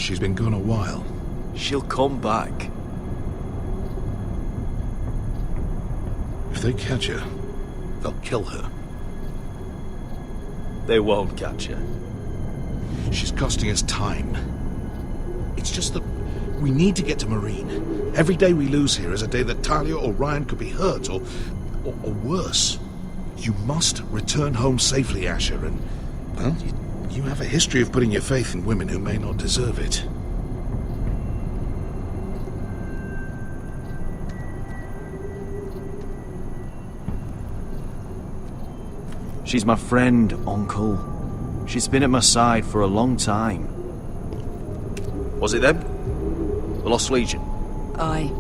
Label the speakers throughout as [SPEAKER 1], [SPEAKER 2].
[SPEAKER 1] She's been gone a while.
[SPEAKER 2] She'll come back.
[SPEAKER 1] If they catch her, they'll kill her.
[SPEAKER 2] They won't catch her.
[SPEAKER 1] She's costing us time. It's just that we need to get to Marine. Every day we lose here is a day that Talia or Ryan could be hurt, or worse. You must return home safely, Asher, and, well, you have a history of putting your faith in women who may not deserve it.
[SPEAKER 2] She's my friend, Uncle. She's been at my side for a long time. Was it them? The Lost Legion?
[SPEAKER 3] Aye.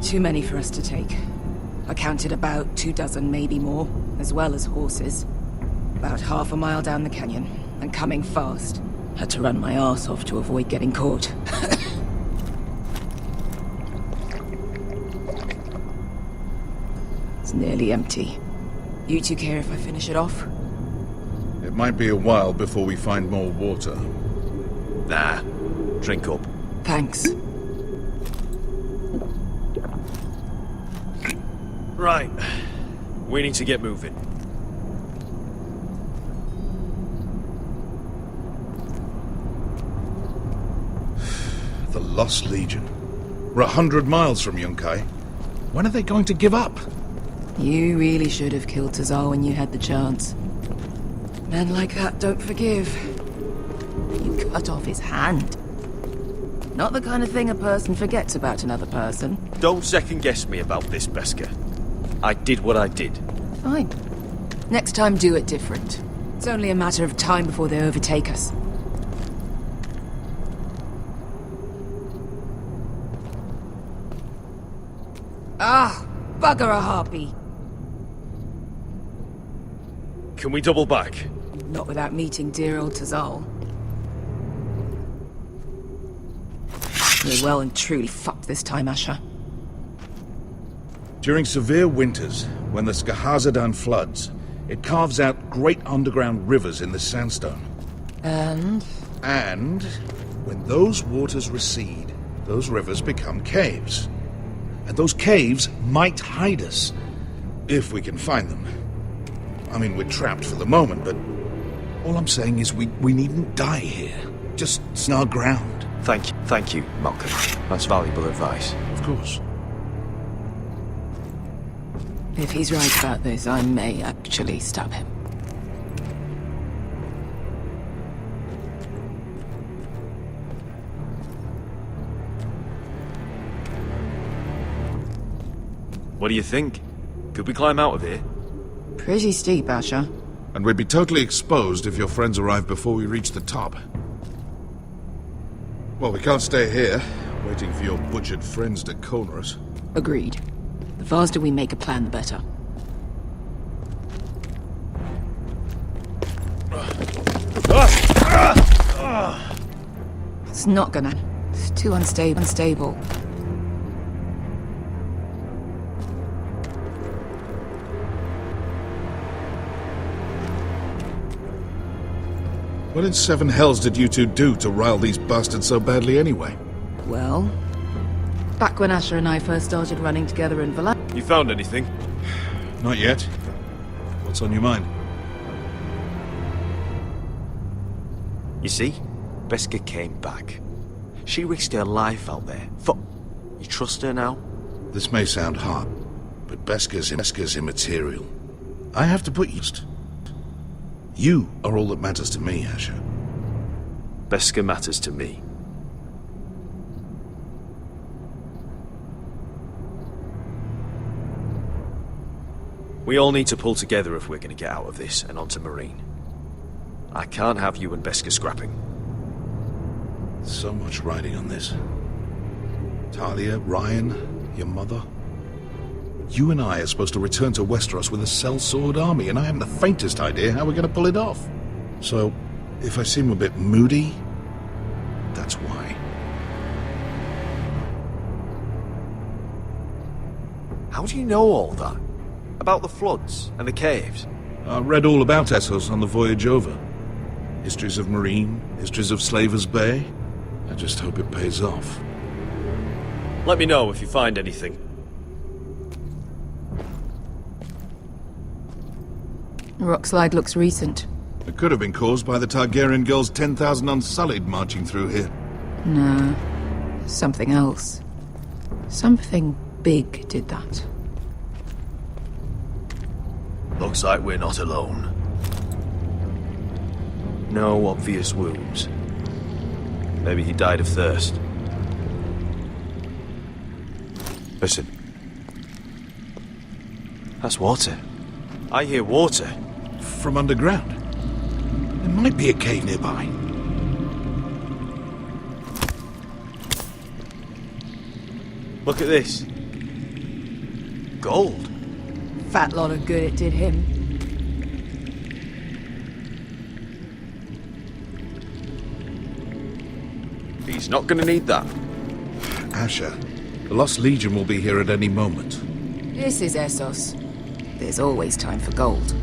[SPEAKER 3] Too many for us to take. I counted about 24, maybe more, as well as horses. About half a mile down the canyon, and coming fast. Had to run my arse off to avoid getting caught. It's nearly empty. You two care if I finish it off?
[SPEAKER 1] It might be a while before we find more water.
[SPEAKER 2] Nah. Drink up.
[SPEAKER 3] Thanks.
[SPEAKER 2] Right. We need to get moving.
[SPEAKER 1] The Lost Legion. We're 100 miles from Yunkai. When are they going to give up?
[SPEAKER 3] You really should have killed Tazal when you had the chance. Men like that don't forgive. You cut off his hand. Not the kind of thing a person forgets about another person.
[SPEAKER 2] Don't second-guess me about this, Beskar. I did what I did.
[SPEAKER 3] Fine. Next time, do it different. It's only a matter of time before they overtake us. Ah, bugger a harpy.
[SPEAKER 2] Can we double back?
[SPEAKER 3] Not without meeting dear old Tazal. We're well and truly fucked this time, Asher.
[SPEAKER 1] During severe winters, when the Skahazadan floods, it carves out great underground rivers in the sandstone.
[SPEAKER 3] And
[SPEAKER 1] when those waters recede, those rivers become caves. And those caves might hide us, if we can find them. I mean, we're trapped for the moment, but all I'm saying is we needn't die here. Just stand our ground.
[SPEAKER 2] Thank you, Malcolm. That's valuable advice.
[SPEAKER 1] Of course.
[SPEAKER 3] if he's right about this, I may actually stab him.
[SPEAKER 2] What do you think? Could we climb out of here?
[SPEAKER 3] Pretty steep, Asher.
[SPEAKER 1] And we'd be totally exposed if your friends arrive before we reach the top. Well, we can't stay here, waiting for your butchered friends to corner us.
[SPEAKER 3] Agreed. The faster we make a plan, the better. It's not gonna... It's too unstable.
[SPEAKER 1] What in seven hells did you two do to rile these bastards so badly anyway?
[SPEAKER 3] Well... Back when Asher and I first started running together in Valhalla...
[SPEAKER 2] You found anything?
[SPEAKER 1] Not yet. What's on your mind?
[SPEAKER 2] You see? Beskar came back. She risked her life out there. You trust her now?
[SPEAKER 1] This may sound hard, but Beskar's immaterial. I have to put you... You are all that matters to me, Asher.
[SPEAKER 2] Beskar matters to me. We all need to pull together if we're going to get out of this and onto Marine. I can't have you and Beskar scrapping.
[SPEAKER 1] So much riding on this. Talia, Ryan, your mother. You and I are supposed to return to Westeros with a sellsword army, and I haven't the faintest idea how we're going to pull it off. So, if I seem a bit moody, that's why.
[SPEAKER 2] How do you know all that? About the floods and the caves?
[SPEAKER 1] I read all about Essos on the voyage over. Histories of Marine, histories of Slavers Bay. I just hope it pays off.
[SPEAKER 2] Let me know if you find anything.
[SPEAKER 3] Rockslide looks recent.
[SPEAKER 1] It could have been caused by the Targaryen girls 10,000 Unsullied marching through here.
[SPEAKER 3] No. Something else. Something big did that.
[SPEAKER 2] Looks like we're not alone. No obvious wounds. Maybe he died of thirst. Listen. That's water. I hear water.
[SPEAKER 1] From underground. There might be a cave nearby.
[SPEAKER 2] Look at this. Gold.
[SPEAKER 3] Fat lot of good it did him.
[SPEAKER 2] He's not gonna need that.
[SPEAKER 1] Asher, the Lost Legion will be here at any moment.
[SPEAKER 3] This is Essos. There's always time for gold.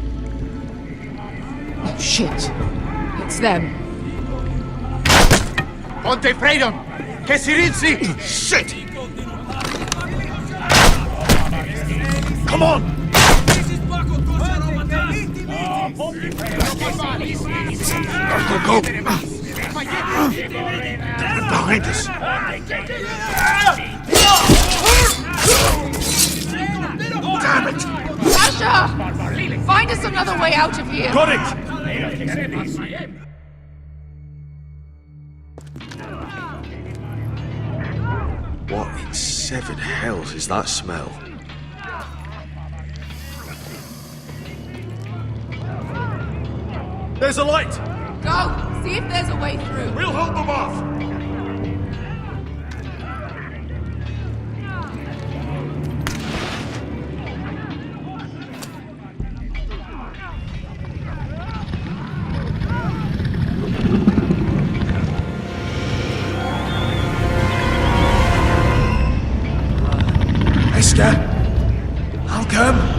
[SPEAKER 3] Oh, shit. It's them.
[SPEAKER 4] Ponte Freydon! Che si rizzi!
[SPEAKER 1] Shit! Come on! Go! Behind us! Damn it!
[SPEAKER 3] Asher! Find us another way out of here!
[SPEAKER 2] Got it! What in seven hells is that smell? There's a light!
[SPEAKER 3] Go! See if there's a way through.
[SPEAKER 2] We'll hold them off!
[SPEAKER 1] Esther! I'll come!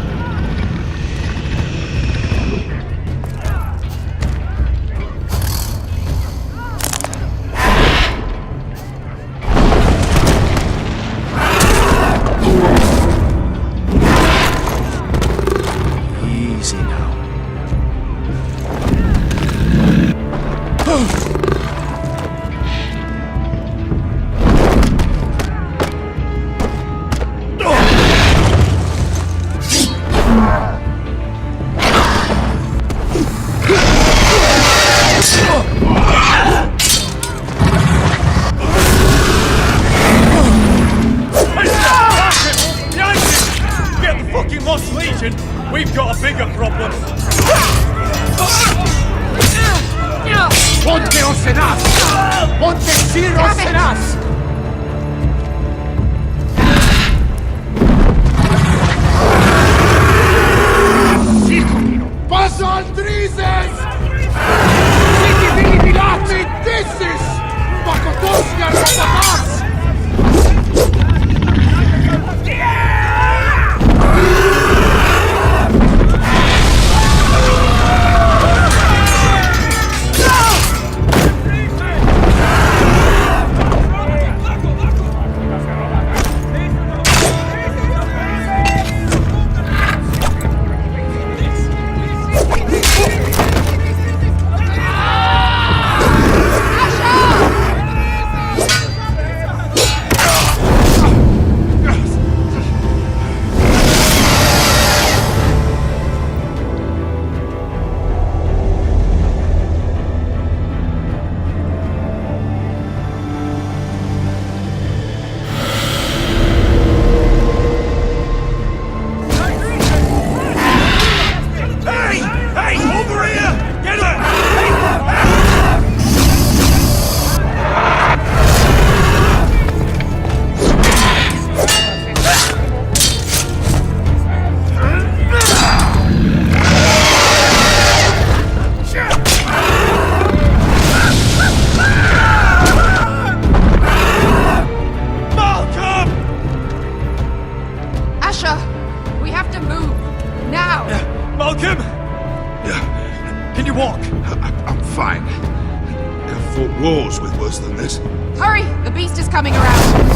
[SPEAKER 1] deals with worse than this.
[SPEAKER 3] Hurry! The beast is coming around!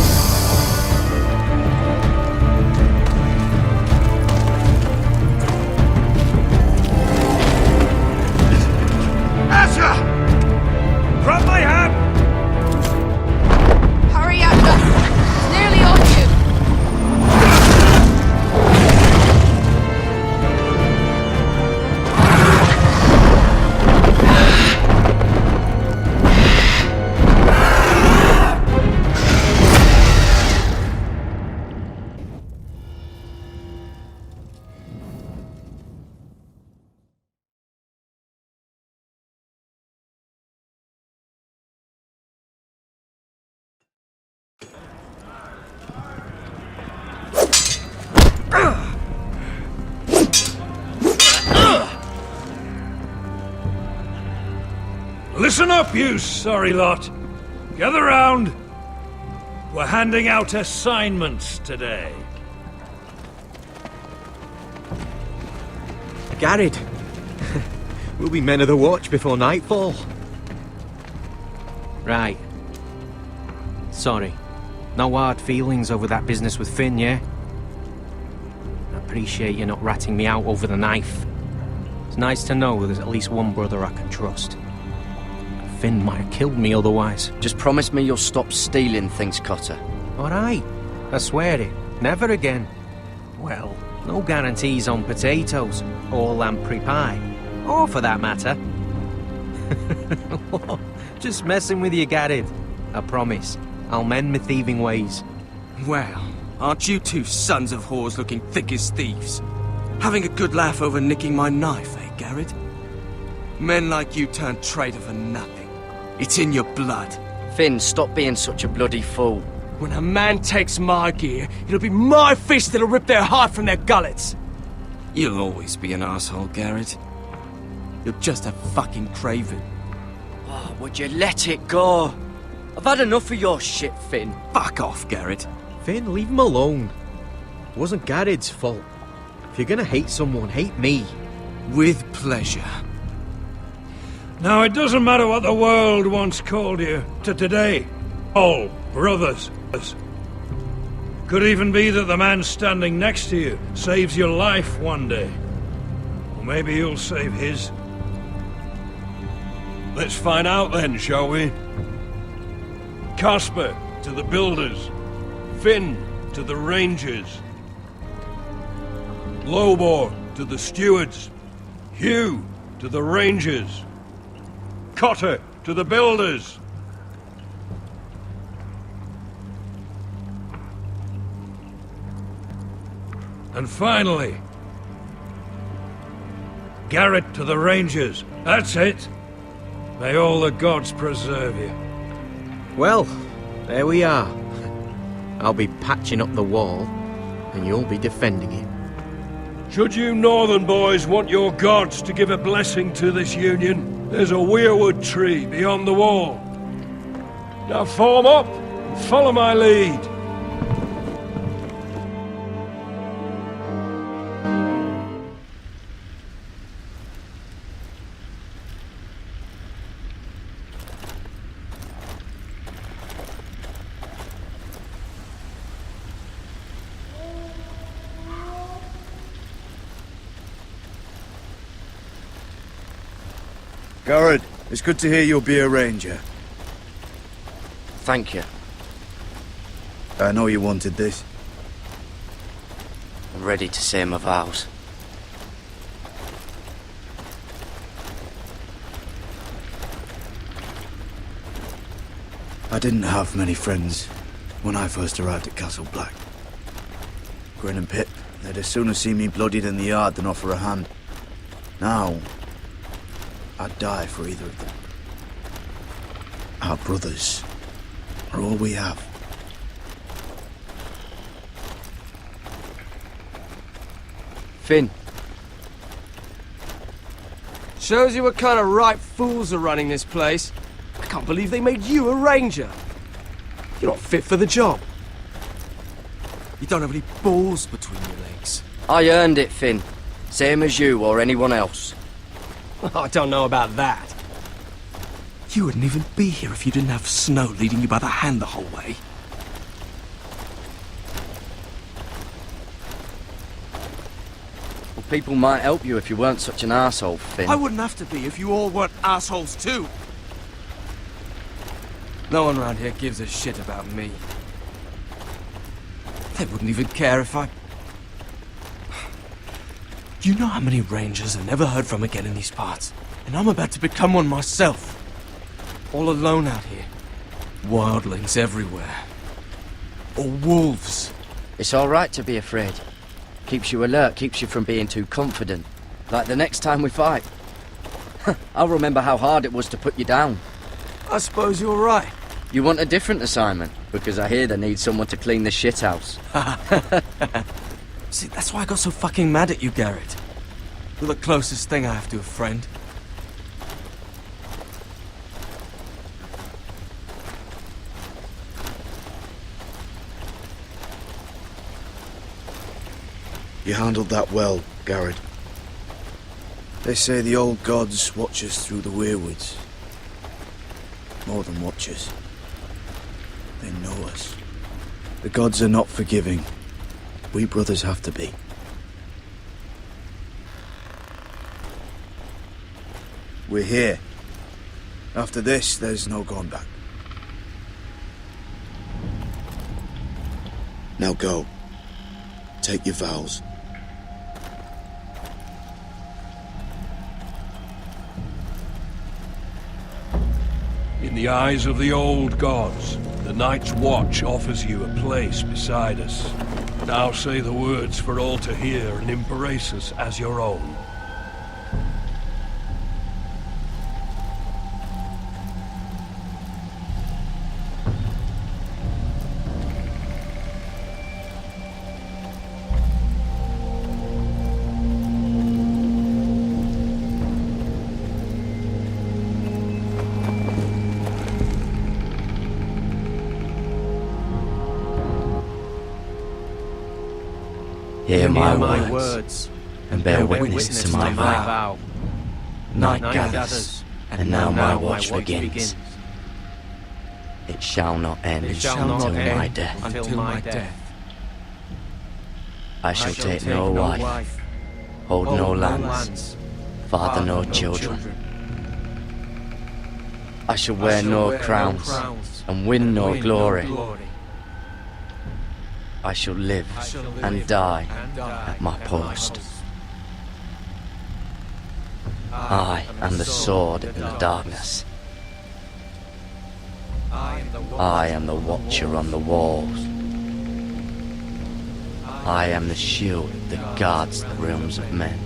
[SPEAKER 4] From my hand!
[SPEAKER 3] Hurry, Atlas! It's nearly on you!
[SPEAKER 4] Listen up, you sorry lot. Gather round. We're handing out assignments today.
[SPEAKER 5] Garrett. We'll be men of the watch before nightfall. Right. Sorry. No hard feelings over that business with Finn, yeah? I appreciate you not ratting me out over the knife. It's nice to know there's at least one brother I can trust. Finn might have killed me otherwise.
[SPEAKER 6] Just promise me you'll stop stealing things, Cotter.
[SPEAKER 5] Alright. I swear it. Never again. Well, no guarantees on potatoes, or lamprey pie. Or for that matter. Just messing with you, Garrett. I promise. I'll mend my thieving ways.
[SPEAKER 7] Well, aren't you two sons of whores looking thick as thieves? Having a good laugh over nicking my knife, eh, Garrett? Men like you turn traitor for nothing. It's in your blood.
[SPEAKER 6] Finn, stop being such a bloody fool.
[SPEAKER 7] When a man takes my gear, it'll be my fist that'll rip their heart from their gullets. You'll always be an asshole, Garrett. You're just a fucking craven.
[SPEAKER 6] Oh, would you let it go? I've had enough of your shit, Finn.
[SPEAKER 7] Fuck off, Garrett.
[SPEAKER 5] Finn, leave him alone. It wasn't Garrett's fault. If you're gonna hate someone, hate me.
[SPEAKER 7] With pleasure.
[SPEAKER 4] Now, it doesn't matter what the world once called you to today. All brothers. Could even be that the man standing next to you saves your life one day. Or maybe you'll save his. Let's find out then, shall we? Casper to the builders. Finn to the rangers. Lobor to the stewards. Hugh to the rangers. Cotter to the builders. And finally, Garrett to the rangers. That's it. May all the gods preserve you.
[SPEAKER 5] Well, there we are. I'll be patching up the wall, and you'll be defending it.
[SPEAKER 4] Should you northern boys want your gods to give a blessing to this union, there's a weirwood tree beyond the wall. Now form up and follow my lead.
[SPEAKER 8] Garrett, it's good to hear you'll be a ranger.
[SPEAKER 6] Thank you.
[SPEAKER 8] I know you wanted this.
[SPEAKER 6] I'm ready to say my vows.
[SPEAKER 8] I didn't have many friends when I first arrived at Castle Black. Grin and Pip, they'd as soon see me bloodied in the yard than offer a hand. Now, I'd die for either of them. Our brothers are all we have.
[SPEAKER 6] Finn.
[SPEAKER 7] Shows you what kind of ripe fools are running this place. I can't believe they made you a ranger. You're not fit for the job. You don't have any balls between your legs.
[SPEAKER 6] I earned it, Finn. Same as you or anyone else.
[SPEAKER 7] I don't know about that. You wouldn't even be here if you didn't have Snow leading you by the hand the whole way.
[SPEAKER 6] Well, people might help you if you weren't such an arsehole, Finn.
[SPEAKER 7] I wouldn't have to be if you all weren't assholes too. No one around here gives a shit about me. They wouldn't even care if I... You know how many rangers I never heard from again in these parts? And I'm about to become one myself. All alone out here. Wildlings everywhere. Or wolves.
[SPEAKER 6] It's alright to be afraid. Keeps you alert, keeps you from being too confident. Like the next time we fight. I'll remember how hard it was to put you down.
[SPEAKER 7] I suppose you're right.
[SPEAKER 6] You want a different assignment? Because I hear they need someone to clean the shithouse.
[SPEAKER 7] See, that's why I got so fucking mad at you, Garrett. You're the closest thing I have to a friend.
[SPEAKER 8] You handled that well, Garrett. They say the old gods watch us through the weirwoods. More than watch us. They know us. The gods are not forgiving. We brothers have to be. We're here. After this, there's no going back. Now go. Take your vows.
[SPEAKER 4] In the eyes of the old gods, the Night's Watch offers you a place beside us. Now say the words for all to hear and embrace us as your own.
[SPEAKER 6] Hear my words, and bear witness to my vow. Night gathers, and now my watch begins. It shall not end until my death.
[SPEAKER 5] Until my death.
[SPEAKER 6] I shall take no wife, hold no lands, father no children. I shall wear no crowns, and win no glory. I shall live and die at my post. I am the sword in the darkness. I am the watcher on the walls. I am the shield that guards the realms of men.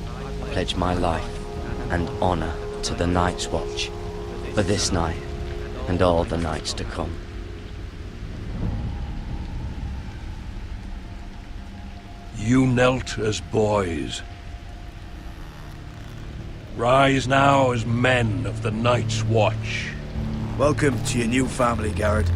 [SPEAKER 6] I pledge my life and honor to the Night's Watch for this night and all the nights to come.
[SPEAKER 4] You knelt as boys. Rise now as men of the Night's Watch.
[SPEAKER 8] Welcome to your new family, Garrett.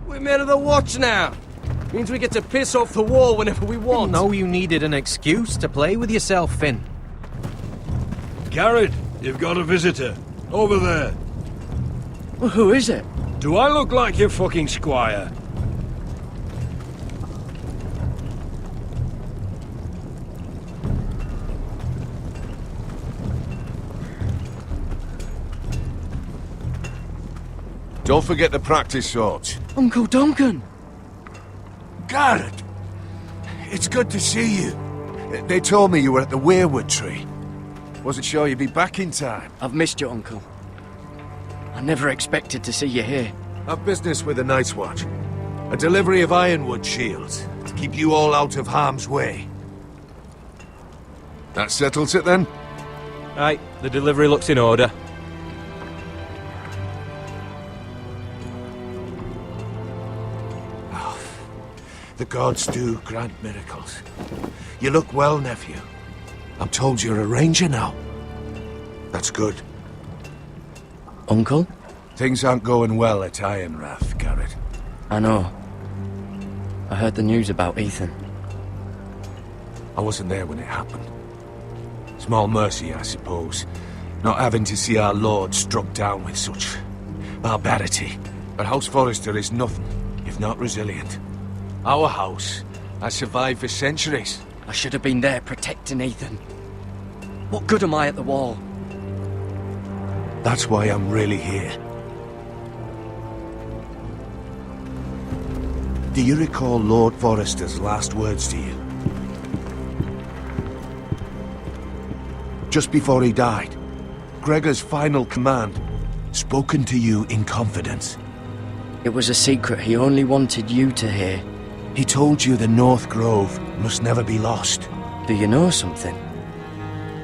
[SPEAKER 7] We're men of the Watch now. Means we get to piss off the wall whenever we want.
[SPEAKER 5] No, you needed an excuse to play with yourself, Finn.
[SPEAKER 4] Garrett, you've got a visitor. Over there.
[SPEAKER 6] Well, who is it?
[SPEAKER 4] Do I look like your fucking squire?
[SPEAKER 9] Don't forget the practice swords.
[SPEAKER 6] Uncle Duncan!
[SPEAKER 9] Garrett! It's good to see you. They told me you were at the weirwood tree. Wasn't sure you'd be back in time.
[SPEAKER 6] I've missed you, Uncle. I never expected to see you here.
[SPEAKER 9] I've business with the Night's Watch. A delivery of ironwood shields to keep you all out of harm's way. That settles it then?
[SPEAKER 5] Right, the delivery looks in order.
[SPEAKER 9] The gods do grant miracles. You look well, nephew. I'm told you're a ranger now. That's good.
[SPEAKER 6] Uncle?
[SPEAKER 9] Things aren't going well at Ironrath, Garrett.
[SPEAKER 6] I know. I heard the news about Ethan.
[SPEAKER 9] I wasn't there when it happened. Small mercy, I suppose, not having to see our lord struck down with such barbarity. But House Forrester is nothing if not resilient. Our house has survived for centuries.
[SPEAKER 6] I should have been there protecting Ethan. What good am I at the wall?
[SPEAKER 9] That's why I'm really here. Do you recall Lord Forrester's last words to you? Just before he died, Gregor's final command, spoken to you in confidence.
[SPEAKER 6] It was a secret he only wanted you to hear.
[SPEAKER 9] He told you the North Grove must never be lost.
[SPEAKER 6] Do you know something?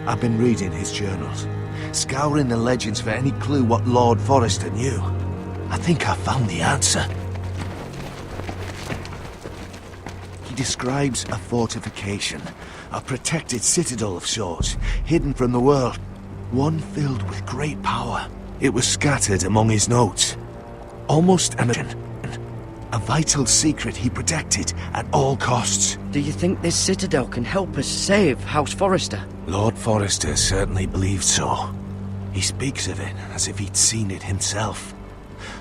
[SPEAKER 9] I've been reading his journals, scouring the legends for any clue what Lord Forrester knew. I think I found the answer. He describes a fortification, a protected citadel of sorts, hidden from the world, one filled with great power. It was scattered among his notes. Almost a vital secret he protected at all costs.
[SPEAKER 6] Do you think this citadel can help us save House Forrester?
[SPEAKER 9] Lord Forrester certainly believed so. He speaks of it as if he'd seen it himself.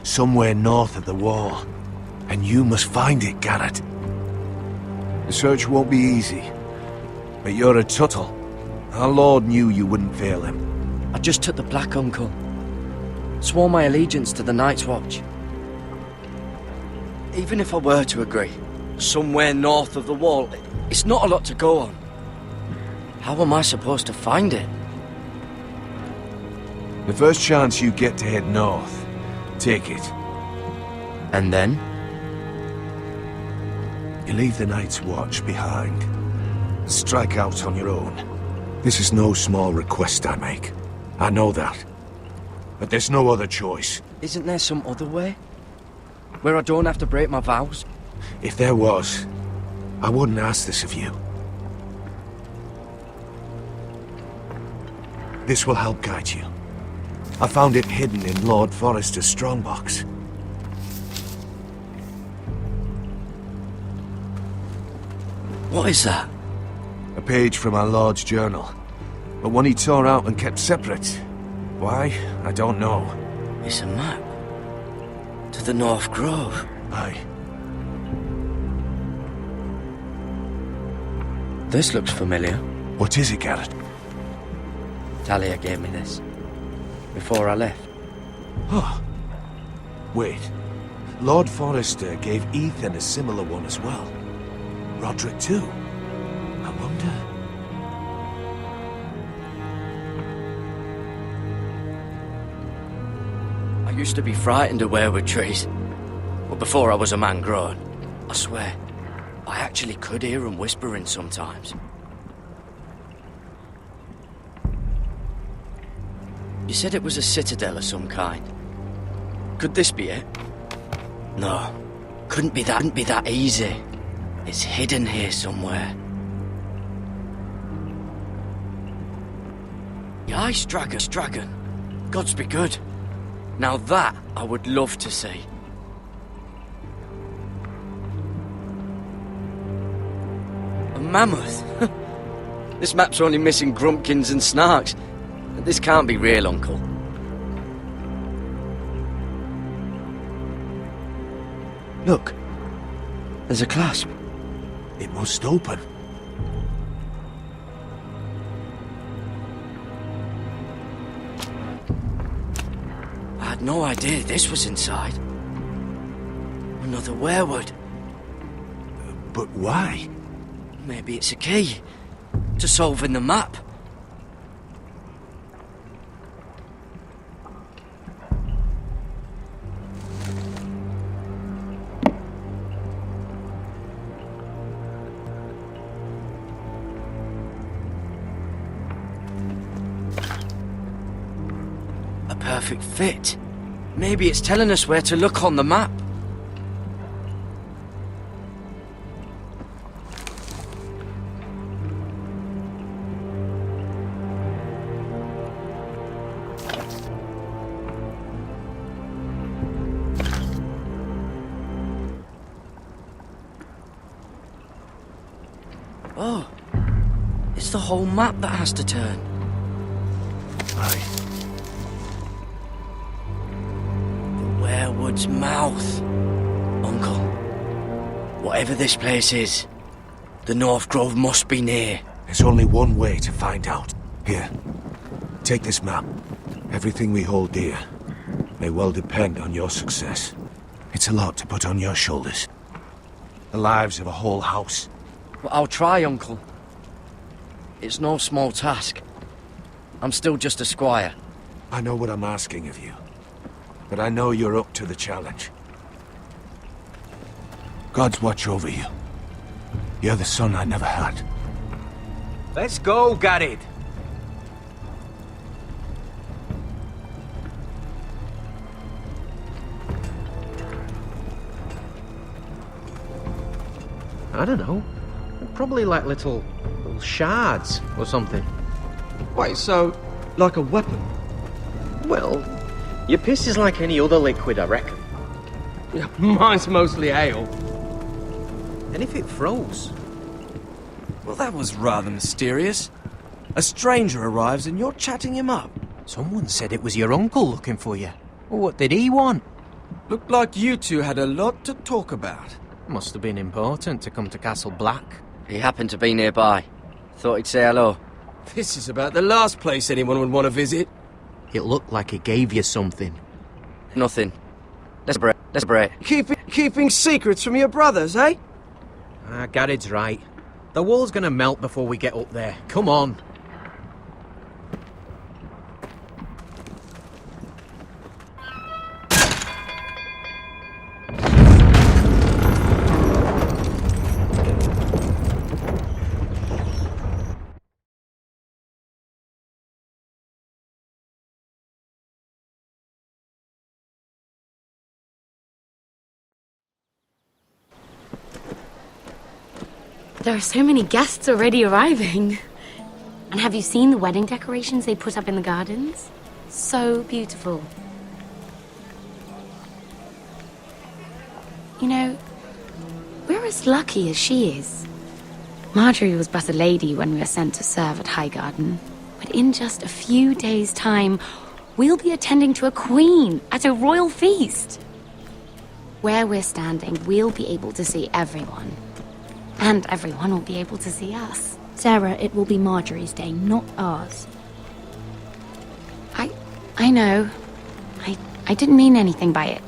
[SPEAKER 9] Somewhere north of the wall. And you must find it, Garrett. The search won't be easy. But you're a Tuttle. Our Lord knew you wouldn't fail him.
[SPEAKER 6] I just took the Black Uncle. Swore my allegiance to the Night's Watch. Even if I were to agree, somewhere north of the wall, it's not a lot to go on. How am I supposed to find it?
[SPEAKER 9] The first chance you get to head north, take it.
[SPEAKER 6] And then?
[SPEAKER 9] You leave the Night's Watch behind. And strike out on your own. This is no small request I make. I know that. But there's no other choice.
[SPEAKER 6] Isn't there some other way? Where I don't have to break my vows?
[SPEAKER 9] If there was, I wouldn't ask this of you. This will help guide you. I found it hidden in Lord Forrester's strongbox.
[SPEAKER 6] What is that?
[SPEAKER 9] A page from our Lord's journal. But one he tore out and kept separate. Why? I don't know.
[SPEAKER 6] It's a map. To the North Grove.
[SPEAKER 9] Aye.
[SPEAKER 6] This looks familiar.
[SPEAKER 9] What is it, Garrett?
[SPEAKER 6] Talia gave me this. Before I left.
[SPEAKER 9] Oh. Wait. Lord Forrester gave Ethan a similar one as well. Roderick too. I wonder...
[SPEAKER 6] I used to be frightened of weirwood trees. But before I was a man grown, I swear, I actually could hear them whispering sometimes. You said it was a citadel of some kind. Could this be it? No, couldn't be that easy. It's hidden here somewhere. The Ice Dragon. Gods be good. Now that I would love to see. A mammoth? This map's only missing grumpkins and snarks. This can't be real, Uncle. Look. There's a clasp.
[SPEAKER 9] It must open.
[SPEAKER 6] I had no idea this was inside. Another weirwood.
[SPEAKER 9] But why?
[SPEAKER 6] Maybe it's a key to solving the map. A perfect fit. Maybe it's telling us where to look on the map. Oh, it's the whole map that has to turn.
[SPEAKER 9] Aye.
[SPEAKER 6] The Werewood's mouth. Uncle, whatever this place is, the North Grove must be near.
[SPEAKER 9] There's only one way to find out. Here, take this map. Everything we hold dear may well depend on your success. It's a lot to put on your shoulders. The lives of a whole house.
[SPEAKER 6] But I'll try, Uncle. It's no small task. I'm still just a squire.
[SPEAKER 9] I know what I'm asking of you, but I know you're up to the challenge. God's watch over you. You're the son I never had.
[SPEAKER 5] Let's go, Garrett. I don't know. Probably like little shards or something.
[SPEAKER 7] Wait, so, like a weapon?
[SPEAKER 5] Well, your piss is like any other liquid, I reckon.
[SPEAKER 7] Yeah, mine's mostly ale.
[SPEAKER 5] And if it froze?
[SPEAKER 7] Well, that was rather mysterious. A stranger arrives and you're chatting him up.
[SPEAKER 5] Someone said it was your uncle looking for you. Well, what did he want?
[SPEAKER 7] Looked like you two had a lot to talk about.
[SPEAKER 5] Must have been important to come to Castle Black.
[SPEAKER 6] He happened to be nearby. Thought he'd say hello.
[SPEAKER 7] This is about the last place anyone would want to visit.
[SPEAKER 5] It looked like he gave you something.
[SPEAKER 6] Nothing. Let's break.
[SPEAKER 7] Keeping secrets from your brothers, eh?
[SPEAKER 5] Garrett's right. The wall's gonna melt before we get up there. Come on.
[SPEAKER 10] There are so many guests already arriving. And have you seen the wedding decorations they put up in the gardens? So beautiful. You know, we're as lucky as she is. Marjorie was but a lady when we were sent to serve at Highgarden. But in just a few days' time, we'll be attending to a queen at a royal feast. Where we're standing, we'll be able to see everyone. And everyone will be able to see us.
[SPEAKER 11] Sarah, it will be Marjorie's day, not ours.
[SPEAKER 10] I know. I didn't mean anything by it.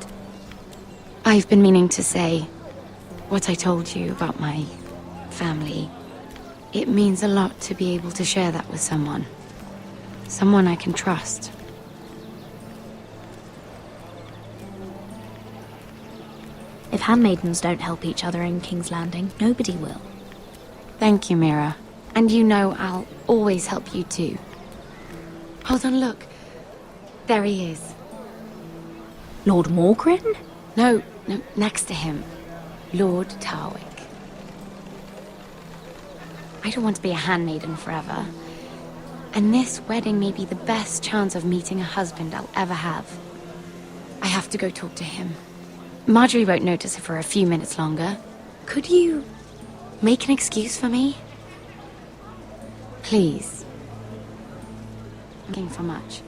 [SPEAKER 10] I've been meaning to say what I told you about my family. It means a lot to be able to share that with someone. Someone I can trust.
[SPEAKER 11] If handmaidens don't help each other in King's Landing, nobody will.
[SPEAKER 10] Thank you, Mira. And you know I'll always help you too. Hold on, look. There he is.
[SPEAKER 11] Lord Morgrin?
[SPEAKER 10] No, next to him. Lord Tarwick. I don't want to be a handmaiden forever. And this wedding may be the best chance of meeting a husband I'll ever have. I have to go talk to him. Marjorie won't notice it for a few minutes longer. Could you make an excuse for me? Please. I'm looking for much.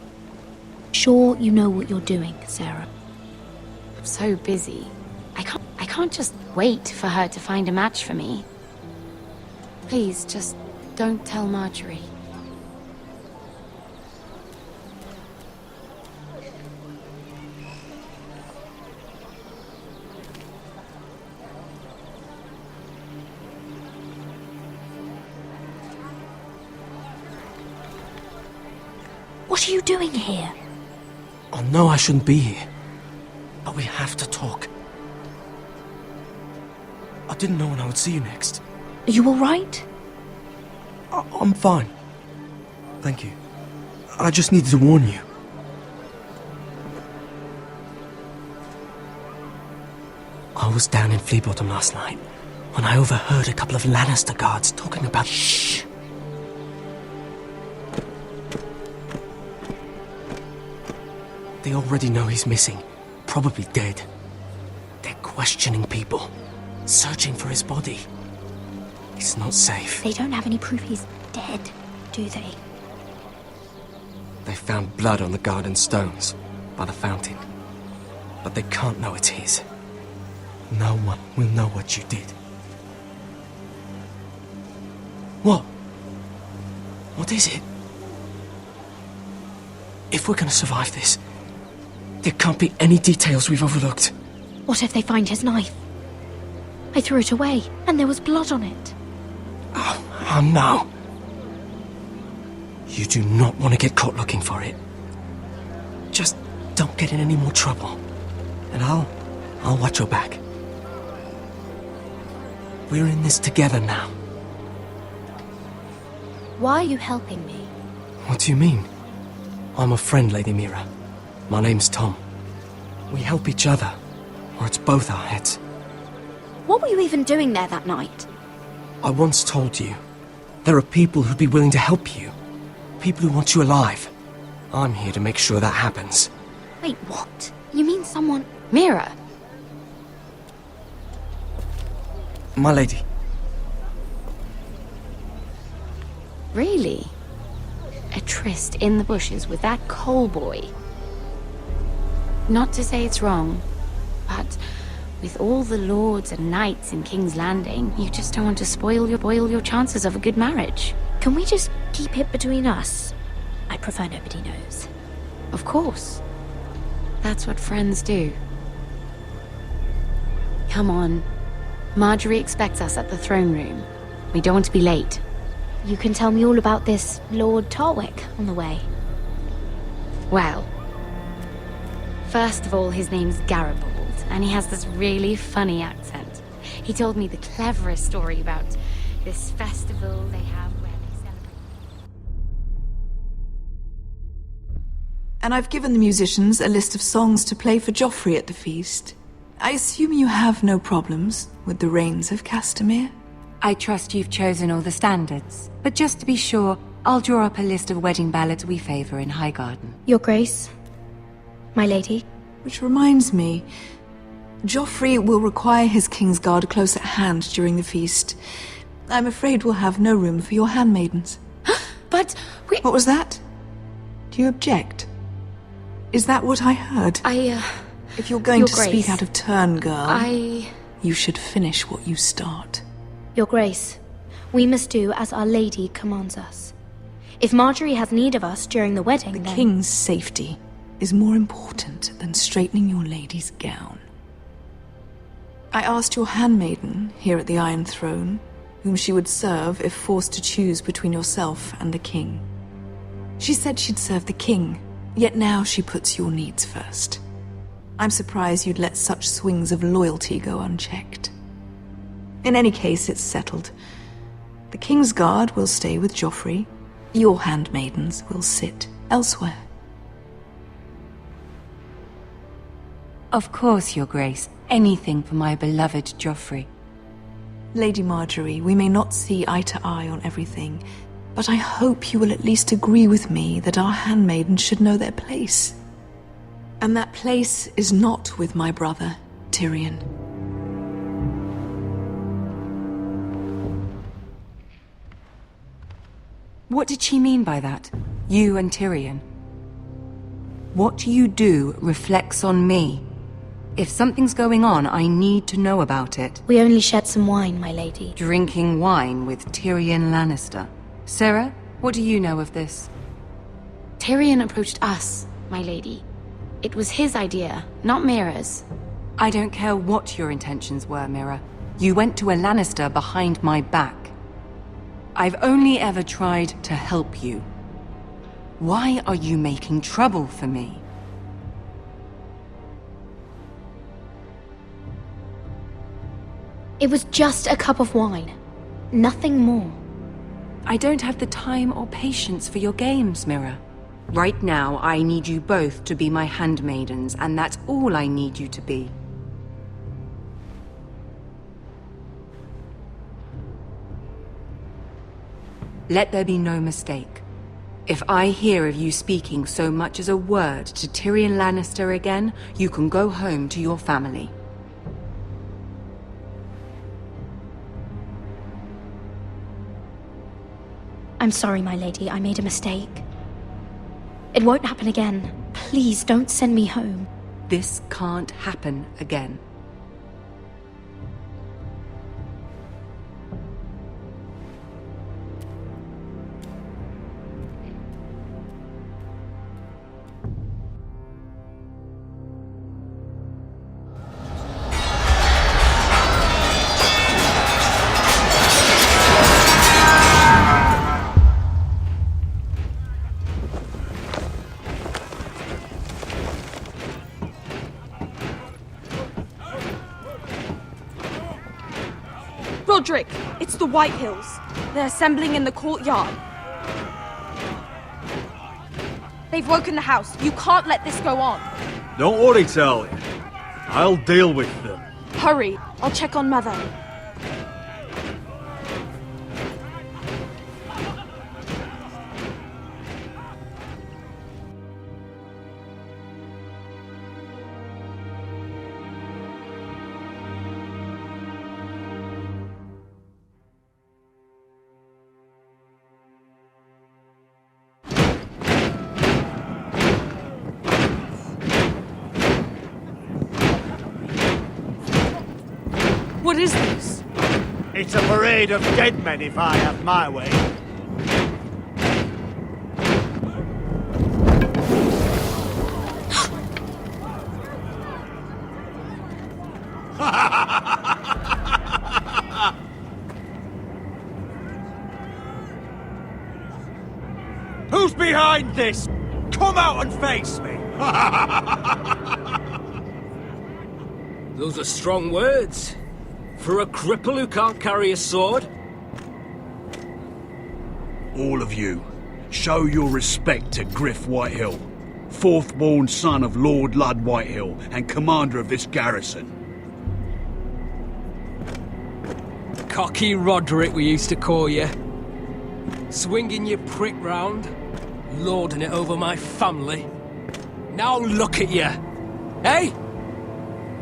[SPEAKER 11] Sure you know what you're doing, Sarah.
[SPEAKER 10] I'm so busy. I can't just wait for her to find a match for me. Please, just don't tell Marjorie.
[SPEAKER 11] What are you doing here?
[SPEAKER 7] I know I shouldn't be here, but we have to talk. I didn't know when I would see you next.
[SPEAKER 11] Are you all right?
[SPEAKER 7] I'm fine. Thank you. I just needed to warn you. I was down in Fleabottom last night when I overheard a couple of Lannister guards talking about... Shh! They already know he's missing, probably dead. They're questioning people, searching for his body. He's not safe.
[SPEAKER 11] They don't have any proof he's dead, do they?
[SPEAKER 7] They found blood on the garden stones by the fountain. But they can't know it's his. No one will know what you did. What? What is it? If we're gonna survive this, there can't be any details we've overlooked.
[SPEAKER 11] What if they find his knife? I threw it away, and there was blood on it.
[SPEAKER 7] Oh no. You do not want to get caught looking for it. Just don't get in any more trouble. And I'll watch your back. We're in this together now.
[SPEAKER 11] Why are you helping me?
[SPEAKER 7] What do you mean? I'm a friend, Lady Mira. My name's Tom. We help each other, or it's both our heads.
[SPEAKER 11] What were you even doing there that night?
[SPEAKER 7] I once told you, there are people who'd be willing to help you. People who want you alive. I'm here to make sure that happens.
[SPEAKER 11] Wait, what? You mean someone...
[SPEAKER 10] Mira!
[SPEAKER 7] My lady.
[SPEAKER 10] Really? A tryst in the bushes with that coal boy? Not to say it's wrong, but with all the lords and knights in King's Landing, you just don't want to spoil your chances of a good marriage.
[SPEAKER 11] Can we just keep it between us? I prefer nobody knows.
[SPEAKER 10] Of course. That's what friends do. Come on. Marjorie expects us at the throne room. We don't want to be late.
[SPEAKER 11] You can tell me all about this Lord Tarwick on the way.
[SPEAKER 10] Well, first of all, his name's Garibald, and he has this really funny accent. He told me the cleverest story about this festival they have where they celebrate.
[SPEAKER 12] And I've given the musicians a list of songs to play for Joffrey at the feast. I assume you have no problems with the Rains of Castamere?
[SPEAKER 3] I trust you've chosen all the standards, but just to be sure, I'll draw up a list of wedding ballads we favour in Highgarden.
[SPEAKER 11] Your Grace, my lady.
[SPEAKER 12] Which reminds me, Joffrey will require his Kingsguard close at hand during the feast. I'm afraid we'll have no room for your handmaidens.
[SPEAKER 10] But we...
[SPEAKER 12] What was that? Do you object? Is that what I heard?
[SPEAKER 10] If
[SPEAKER 12] you're going to speak out of turn, girl, you should finish what you start.
[SPEAKER 11] Your Grace, we must do as Our Lady commands us. If Marjorie has need of us during the wedding,
[SPEAKER 12] The King's safety is more important than straightening your lady's gown. I asked your handmaiden here at the Iron Throne whom she would serve if forced to choose between yourself and the King. She said she'd serve the King, yet now she puts your needs first. I'm surprised you'd let such swings of loyalty go unchecked. In any case, it's settled. The King's Guard will stay with Joffrey. Your handmaidens will sit elsewhere.
[SPEAKER 3] Of course, Your Grace. Anything for my beloved Joffrey.
[SPEAKER 12] Lady Marjorie, we may not see eye to eye on everything, but I hope you will at least agree with me that our handmaidens should know their place. And that place is not with my brother, Tyrion.
[SPEAKER 3] What did she mean by that? You and Tyrion? What you do reflects on me. If something's going on, I need to know about it.
[SPEAKER 11] We only shed some wine, my lady.
[SPEAKER 3] Drinking wine with Tyrion Lannister. Sarah, what do you know of this?
[SPEAKER 10] Tyrion approached us, my lady. It was his idea, not Mira's.
[SPEAKER 3] I don't care what your intentions were, Mira. You went to a Lannister behind my back. I've only ever tried to help you. Why are you making trouble for me?
[SPEAKER 11] It was just a cup of wine. Nothing more.
[SPEAKER 3] I don't have the time or patience for your games, Mira. Right now, I need you both to be my handmaidens, and that's all I need you to be. Let there be no mistake. If I hear of you speaking so much as a word to Tyrion Lannister again, you can go home to your family.
[SPEAKER 11] I'm sorry, my lady. I made a mistake. It won't happen again. Please don't send me home.
[SPEAKER 3] This can't happen again.
[SPEAKER 13] Roderick, it's the White Hills. They're assembling in the courtyard. They've woken the house. You can't let this go on.
[SPEAKER 14] Don't worry, Talia. I'll deal with them.
[SPEAKER 13] Hurry. I'll check on Mother.
[SPEAKER 12] What is this?
[SPEAKER 9] It's a parade of dead men if I have my way. Who's behind this? Come out and face me!
[SPEAKER 15] Those are strong words. For a cripple who can't carry a sword?
[SPEAKER 8] All of you, show your respect to Griff Whitehill, fourth-born son of Lord Ludd Whitehill and commander of this garrison.
[SPEAKER 15] Cocky Roderick, we used to call you. Swinging your prick round, lording it over my family. Now look at you. Hey?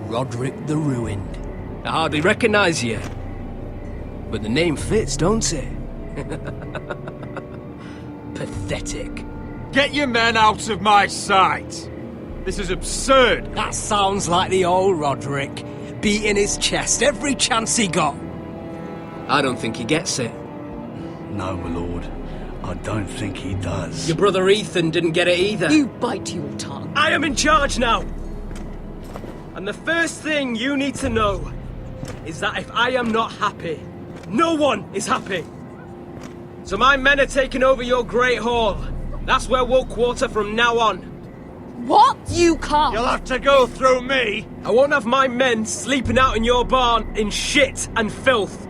[SPEAKER 15] Roderick the Ruined. I hardly recognise you. But the name fits, don't it? Pathetic.
[SPEAKER 14] Get your men out of my sight! This is absurd!
[SPEAKER 15] That sounds like the old Roderick, beating his chest every chance he got. I don't think he gets it.
[SPEAKER 8] No, my lord. I don't think he does.
[SPEAKER 15] Your brother Ethan didn't get it either.
[SPEAKER 3] You bite your tongue.
[SPEAKER 15] I am in charge now! And the first thing you need to know is that if I am not happy, no one is happy. So my men are taking over your Great Hall. That's where we'll quarter from now on.
[SPEAKER 13] What? You can't.
[SPEAKER 9] You'll have to go through me.
[SPEAKER 15] I won't have my men sleeping out in your barn in shit and filth.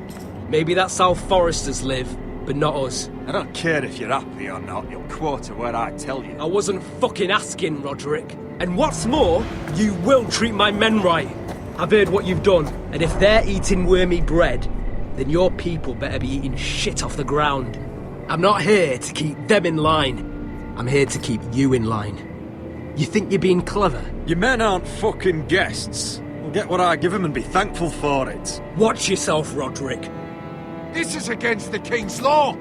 [SPEAKER 15] Maybe that's how foresters live, but not us.
[SPEAKER 14] I don't care if you're happy or not, you'll quarter where I tell you.
[SPEAKER 15] I wasn't fucking asking, Roderick. And what's more, you will treat my men right. I've heard what you've done, and if they're eating wormy bread, then your people better be eating shit off the ground. I'm not here to keep them in line. I'm here to keep you in line. You think you're being clever?
[SPEAKER 14] Your men aren't fucking guests. We'll get what I give them and be thankful for it.
[SPEAKER 15] Watch yourself, Roderick.
[SPEAKER 9] This is against the King's law.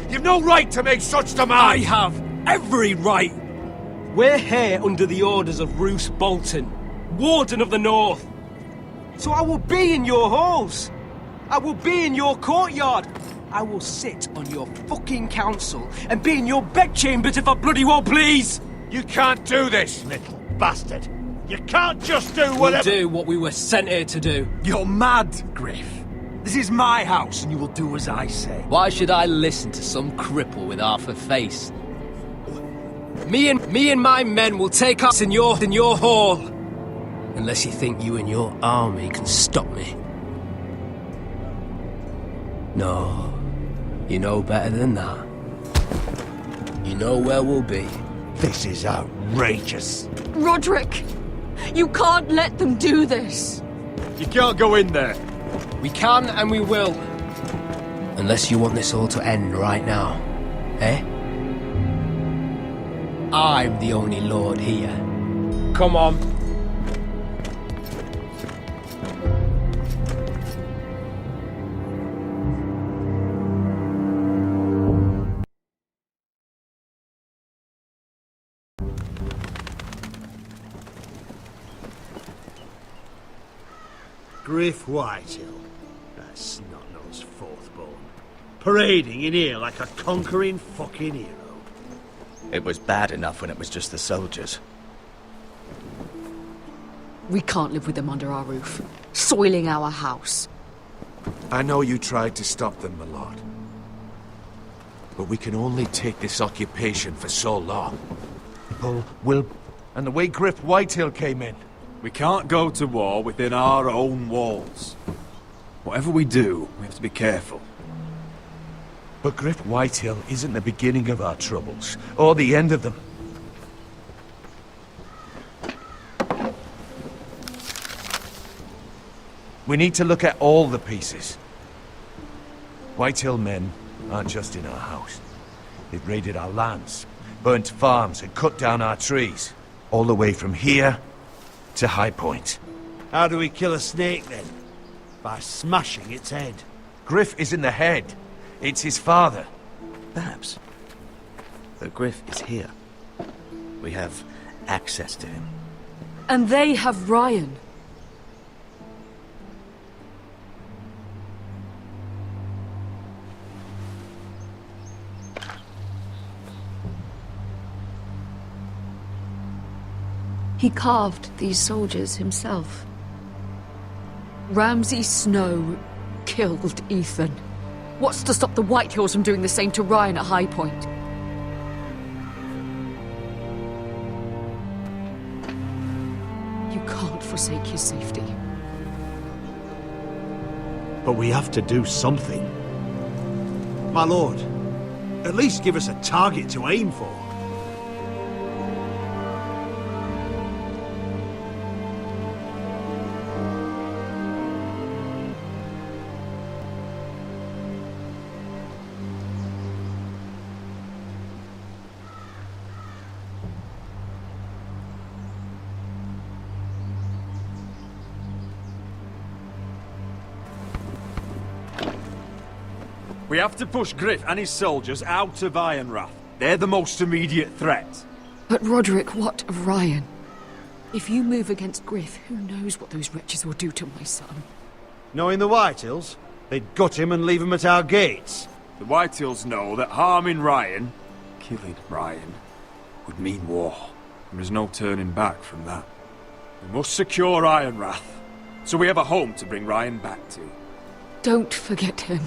[SPEAKER 9] You've no right to make such demands.
[SPEAKER 15] I have every right. We're here under the orders of Roose Bolton, Warden of the North. So I will be in your halls. I will be in your courtyard. I will sit on your fucking council and be in your bedchambers if I bloody well please.
[SPEAKER 9] You can't do this, little bastard. You can't just do whatever...
[SPEAKER 15] We'll do what we were sent here to do.
[SPEAKER 9] You're mad, Griff. This is my house and you will do as I say.
[SPEAKER 15] Why should I listen to some cripple with half a face? Me and my men will take us in your hall. Unless you think you and your army can stop me. No, you know better than that. You know where we'll be.
[SPEAKER 9] This is outrageous.
[SPEAKER 13] Roderick, you can't let them do this.
[SPEAKER 14] You can't go in there.
[SPEAKER 15] We can and we will. Unless you want this all to end right now. Eh? I'm the only lord here. Come on.
[SPEAKER 16] Griff Whitehill. That snot-nosed fourth-born. Parading in here like a conquering fucking hero.
[SPEAKER 6] It was bad enough when it was just the soldiers.
[SPEAKER 17] We can't live with them under our roof, soiling our house.
[SPEAKER 9] I know you tried to stop them, my lord. But we can only take this occupation for so long. People will... And the way Griff Whitehill came in.
[SPEAKER 14] We can't go to war within our own walls. Whatever we do, we have to be careful.
[SPEAKER 9] But Griff Whitehill isn't the beginning of our troubles, or the end of them. We need to look at all the pieces. Whitehill men aren't just in our house. They've raided our lands, burnt farms and cut down our trees. All the way from here to High Point.
[SPEAKER 16] How do we kill a snake then? By smashing its head.
[SPEAKER 9] Griff isn't the head. It's his father.
[SPEAKER 6] Perhaps. But Griff is here. We have access to him.
[SPEAKER 17] And they have Ryan. He carved these soldiers himself. Ramsay Snow killed Ethan. What's to stop the Whitehills from doing the same to Ryan at High Point? You can't forsake his safety.
[SPEAKER 16] But we have to do something. My lord, at least give us a target to aim for.
[SPEAKER 14] We have to push Griff and his soldiers out of Ironrath. They're the most immediate threat.
[SPEAKER 17] But Roderick, what of Ryan? If you move against Griff, who knows what those wretches will do to my son?
[SPEAKER 16] Knowing the Whitehills, they'd gut him and leave him at our gates.
[SPEAKER 14] The Whitehills know that harming Ryan, killing Ryan, would mean war. There is no turning back from that. We must secure Ironrath, so we have a home to bring Ryan back to.
[SPEAKER 17] Don't forget him.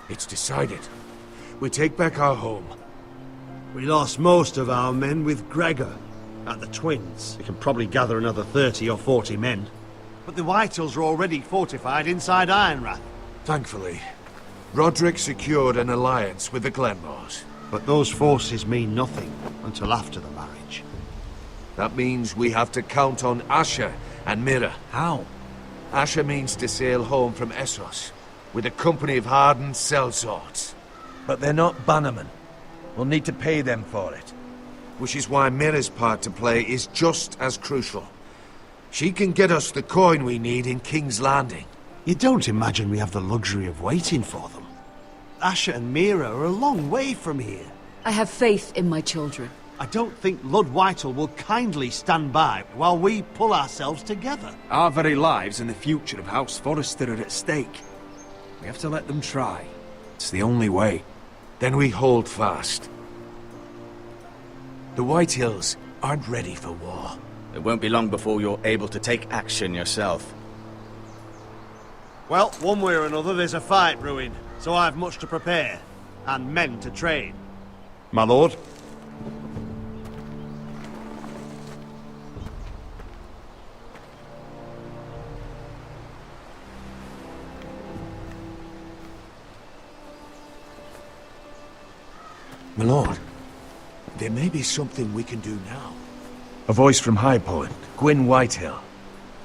[SPEAKER 9] It's decided. We take back our home.
[SPEAKER 16] We lost most of our men with Gregor at the Twins. We can probably gather another 30 or 40 men. But the Whitehills are already fortified inside Ironrath.
[SPEAKER 9] Thankfully, Roderick secured an alliance with the Glenmores.
[SPEAKER 16] But those forces mean nothing until after the marriage.
[SPEAKER 9] That means we have to count on Asher and Mira.
[SPEAKER 16] How?
[SPEAKER 9] Asher means to sail home from Essos with a company of hardened sellswords. But they're not bannermen. We'll need to pay them for it. Which is why Mira's part to play is just as crucial. She can get us the coin we need in King's Landing.
[SPEAKER 16] You don't imagine we have the luxury of waiting for them? Asher and Mira are a long way from here.
[SPEAKER 17] I have faith in my children.
[SPEAKER 16] I don't think Lord Whitehall will kindly stand by while we pull ourselves together.
[SPEAKER 14] Our very lives and the future of House Forrester are at stake. We have to let them try. It's the only way.
[SPEAKER 9] Then we hold fast. The Whitehills aren't ready for war.
[SPEAKER 6] It won't be long before you're able to take action yourself.
[SPEAKER 16] Well, one way or another there's a fight brewing, so I've much to prepare, and men to train. My lord?
[SPEAKER 9] My lord, there may be something we can do now. A voice from High Point, Gwyn Whitehill.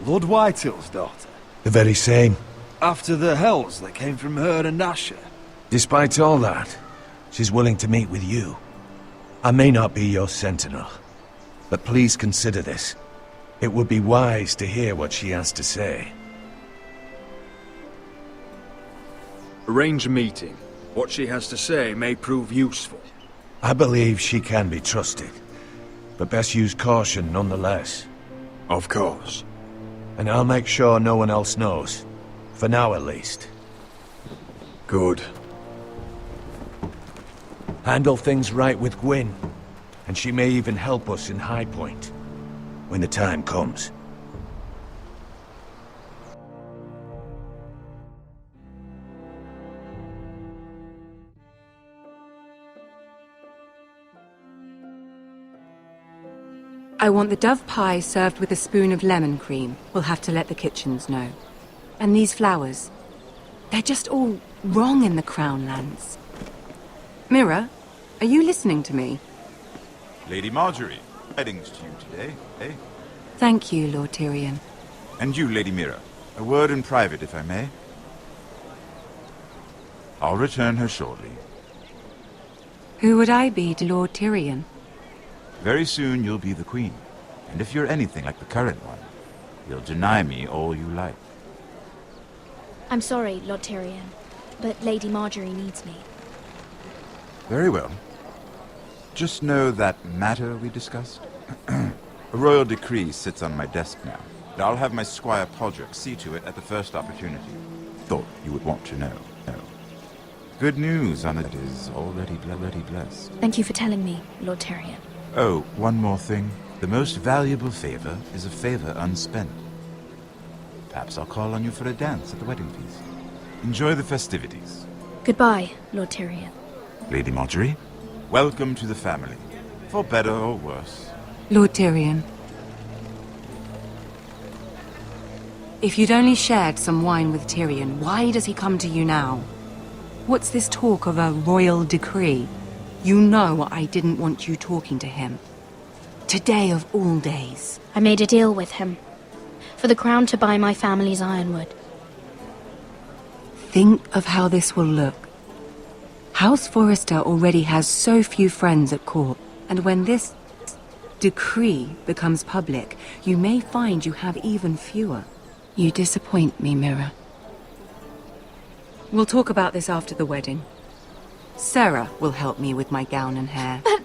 [SPEAKER 14] Lord Whitehill's daughter?
[SPEAKER 9] The very same.
[SPEAKER 14] After the hells that came from her and Asher?
[SPEAKER 9] Despite all that, she's willing to meet with you. I may not be your sentinel, but please consider this. It would be wise to hear what she has to say.
[SPEAKER 14] Arrange a meeting. What she has to say may prove useful.
[SPEAKER 9] I believe she can be trusted, but best use caution nonetheless.
[SPEAKER 8] Of course.
[SPEAKER 9] And I'll make sure no one else knows. For now, at least.
[SPEAKER 8] Good.
[SPEAKER 9] Handle things right with Gwyn, and she may even help us in High Point, when the time comes.
[SPEAKER 3] I want the dove pie served with a spoon of lemon cream. We'll have to let the kitchens know. And these flowers. They're just all wrong in the Crown lands. Mira, are you listening to me?
[SPEAKER 18] Lady Marjorie, weddings to you today, eh?
[SPEAKER 3] Thank you, Lord Tyrion.
[SPEAKER 18] And you, Lady Mira. A word in private, if I may. I'll return her shortly.
[SPEAKER 3] Who would I be to Lord Tyrion?
[SPEAKER 18] Very soon you'll be the queen. And if you're anything like the current one, you'll deny me all you like.
[SPEAKER 11] I'm sorry, Lord Tyrion, but Lady Marjorie needs me.
[SPEAKER 18] Very well. Just know that matter we discussed? A royal decree sits on my desk now. And I'll have my Squire Podrick see to it at the first opportunity. Thought you would want to know. No. Good news on it is already blessed.
[SPEAKER 11] Thank you for telling me, Lord Tyrion.
[SPEAKER 18] Oh, one more thing. The most valuable favor is a favor unspent. Perhaps I'll call on you for a dance at the wedding feast. Enjoy the festivities.
[SPEAKER 11] Goodbye, Lord Tyrion.
[SPEAKER 18] Lady Marjorie, welcome to the family. For better or worse.
[SPEAKER 3] Lord Tyrion. If you'd only shared some wine with Tyrion, why does he come to you now? What's this talk of a royal decree? You know I didn't want you talking to him. Today of all days.
[SPEAKER 11] I made a deal with him. For the crown to buy my family's ironwood.
[SPEAKER 3] Think of how this will look. House Forrester already has so few friends at court, and when this decree becomes public, you may find you have even fewer. You disappoint me, Mira. We'll talk about this after the wedding. Sarah will help me with my gown and hair.
[SPEAKER 11] But...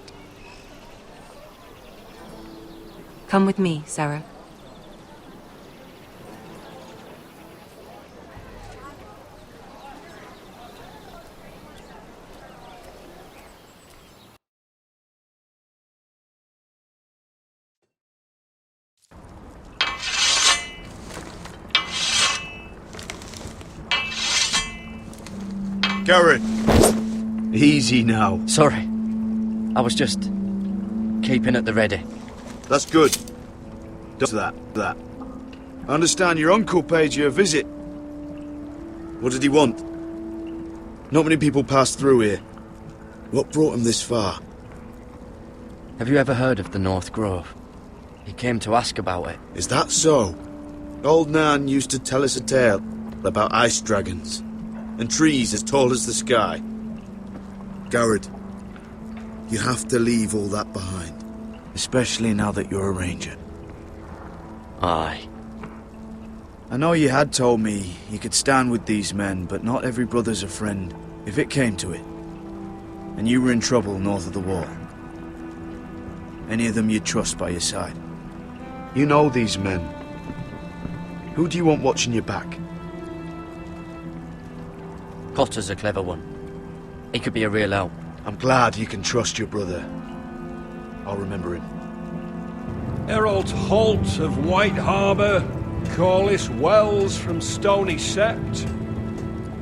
[SPEAKER 3] Come with me, Sarah.
[SPEAKER 8] Garrett! Easy now.
[SPEAKER 6] Sorry. I was just keeping at the ready.
[SPEAKER 8] That's good. Does that. I understand your uncle paid you a visit. What did he want? Not many people pass through here. What brought him this far?
[SPEAKER 6] Have you ever heard of the North Grove? He came to ask about it.
[SPEAKER 8] Is that so? Old Nan used to tell us a tale about ice dragons and trees as tall as the sky. Garrett, you have to leave all that behind. Especially now that you're a ranger.
[SPEAKER 6] Aye.
[SPEAKER 8] I know you had told me you could stand with these men, but not every brother's a friend, if it came to it. And you were in trouble north of the wall. Any of them you'd trust by your side. You know these men. Who do you want watching your back?
[SPEAKER 6] Cotter's a clever one. He could be a real help.
[SPEAKER 8] I'm glad you can trust your brother. I'll remember him.
[SPEAKER 4] Errol Holt of White Harbour, Corliss Wells from Stony Sept.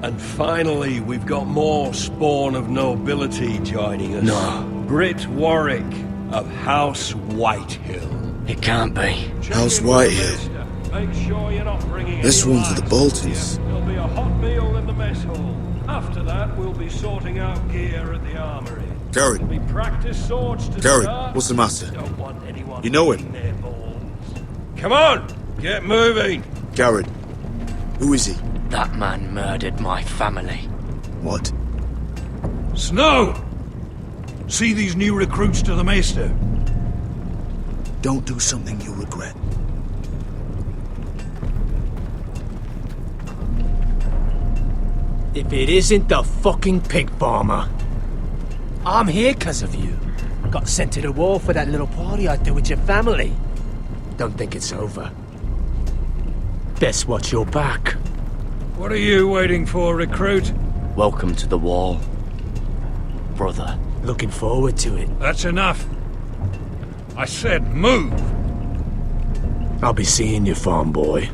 [SPEAKER 4] And finally, we've got more spawn of nobility joining us.
[SPEAKER 6] No.
[SPEAKER 4] Britt Warwick of House Whitehill.
[SPEAKER 6] It can't be.
[SPEAKER 8] House Whitehill.
[SPEAKER 4] Make sure you're not bringing
[SPEAKER 8] This one's for the Boltons.
[SPEAKER 4] There'll be a hot meal in the mess hall. After that, we'll be sorting out gear at the armory.
[SPEAKER 8] Garrett.
[SPEAKER 4] There'll be practice swords to
[SPEAKER 8] Garrett,
[SPEAKER 4] start.
[SPEAKER 8] what's the matter?
[SPEAKER 4] Don't want anyone
[SPEAKER 8] You know him?
[SPEAKER 4] licking their balls. Come on, get moving.
[SPEAKER 8] Garrett. Who is he?
[SPEAKER 6] That man murdered my family.
[SPEAKER 8] What?
[SPEAKER 4] Snow! See these new recruits to the Maester?
[SPEAKER 8] Don't do something you'll regret.
[SPEAKER 15] If it isn't the fucking pig farmer. I'm here 'cause of you. Got sent to the war for that little party I threw with your family. Don't think it's over. Best watch your back.
[SPEAKER 4] What are you waiting for, recruit?
[SPEAKER 6] Welcome to the wall, brother.
[SPEAKER 15] Looking forward to it.
[SPEAKER 4] That's enough. I said move!
[SPEAKER 15] I'll be seeing you, farm boy.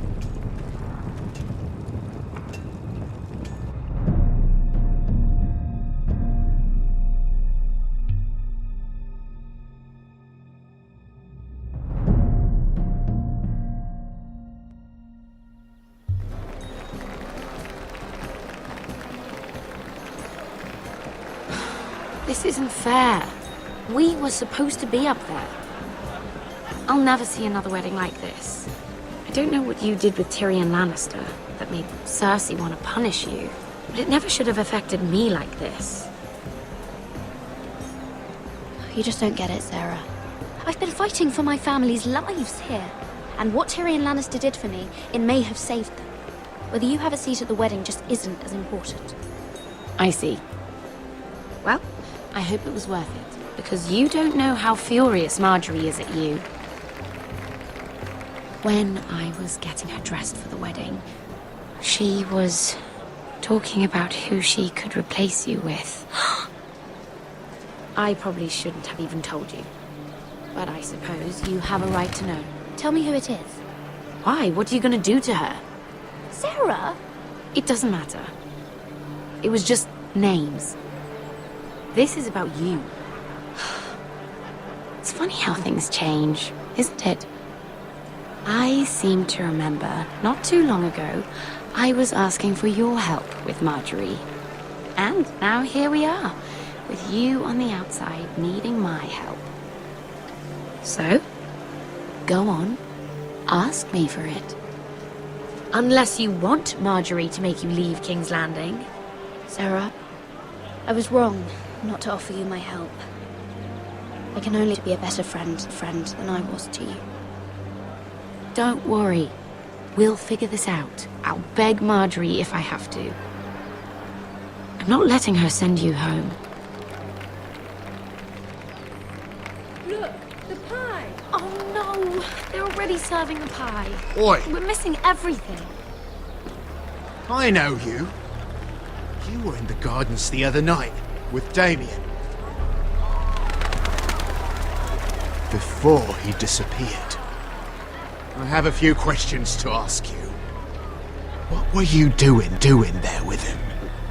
[SPEAKER 10] This isn't fair. We were supposed to be up there. I'll never see another wedding like this. I don't know what you did with Tyrion Lannister that made Cersei want to punish you, but it never should have affected me like this.
[SPEAKER 11] You just don't get it, Sarah. I've been fighting for my family's lives here, and what Tyrion Lannister did for me, it may have saved them. Whether you have a seat at the wedding just isn't as important.
[SPEAKER 10] I see. Well, I hope it was worth it, because you don't know how furious Marjorie is at you. When I was getting her dressed for the wedding, she was talking about who she could replace you with. I probably shouldn't have even told you, but I suppose you have a right to know.
[SPEAKER 11] Tell me who it is.
[SPEAKER 10] Why? What are you going to do to her?
[SPEAKER 11] Sarah?
[SPEAKER 10] It doesn't matter. It was just names. This is about you. It's funny how things change, isn't it? I seem to remember, not too long ago, I was asking for your help with Marjorie. And now here we are, with you on the outside needing my help. So, go on, ask me for it. Unless you want Marjorie to make you leave King's Landing.
[SPEAKER 11] Sarah, I was wrong not to offer you my help. I can only be a better friend than I was to you.
[SPEAKER 10] Don't worry. We'll figure this out. I'll beg Marjorie if I have to. I'm not letting her send you home.
[SPEAKER 13] Look, the pie!
[SPEAKER 10] Oh no! They're already serving the pie.
[SPEAKER 19] Oi!
[SPEAKER 10] We're missing everything.
[SPEAKER 19] I know you. You were in the gardens the other night with Damien. Before he disappeared. I have a few questions to ask you. What were you doing there with him?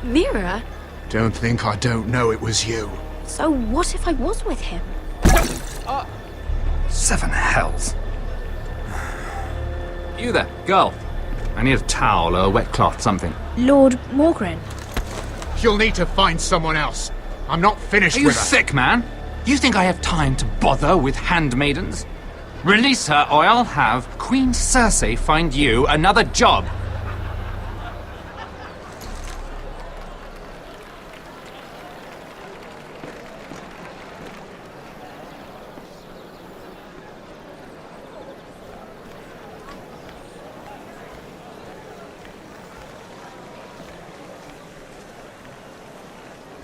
[SPEAKER 10] Mira?
[SPEAKER 19] Don't think I don't know it was you.
[SPEAKER 11] So what if I was with him?
[SPEAKER 20] Seven hells. You there, girl. I need a towel or a wet cloth, something.
[SPEAKER 11] Lord Morgren.
[SPEAKER 19] You'll need to find someone else. I'm not finished
[SPEAKER 20] Are you
[SPEAKER 19] with her.
[SPEAKER 20] sick, man? You think I have time to bother with handmaidens? Release her, or I'll have Queen Cersei find you another job.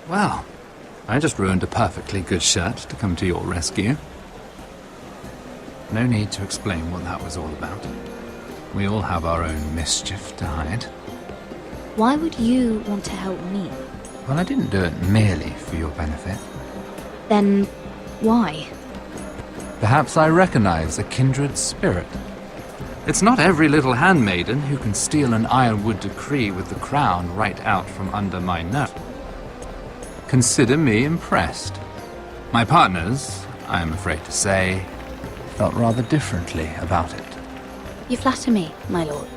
[SPEAKER 20] Well, I just ruined a perfectly good shirt to come to your rescue. No need to explain what that was all about. We all have our own mischief to hide.
[SPEAKER 11] Why would you want to help me?
[SPEAKER 20] Well, I didn't do it merely for your benefit.
[SPEAKER 11] Then, why?
[SPEAKER 20] Perhaps I recognize a kindred spirit. It's not every little handmaiden who can steal an ironwood decree with the crown right out from under my nose. Consider me impressed. My partners, I am afraid to say, felt rather differently about it.
[SPEAKER 11] You flatter me, my lord.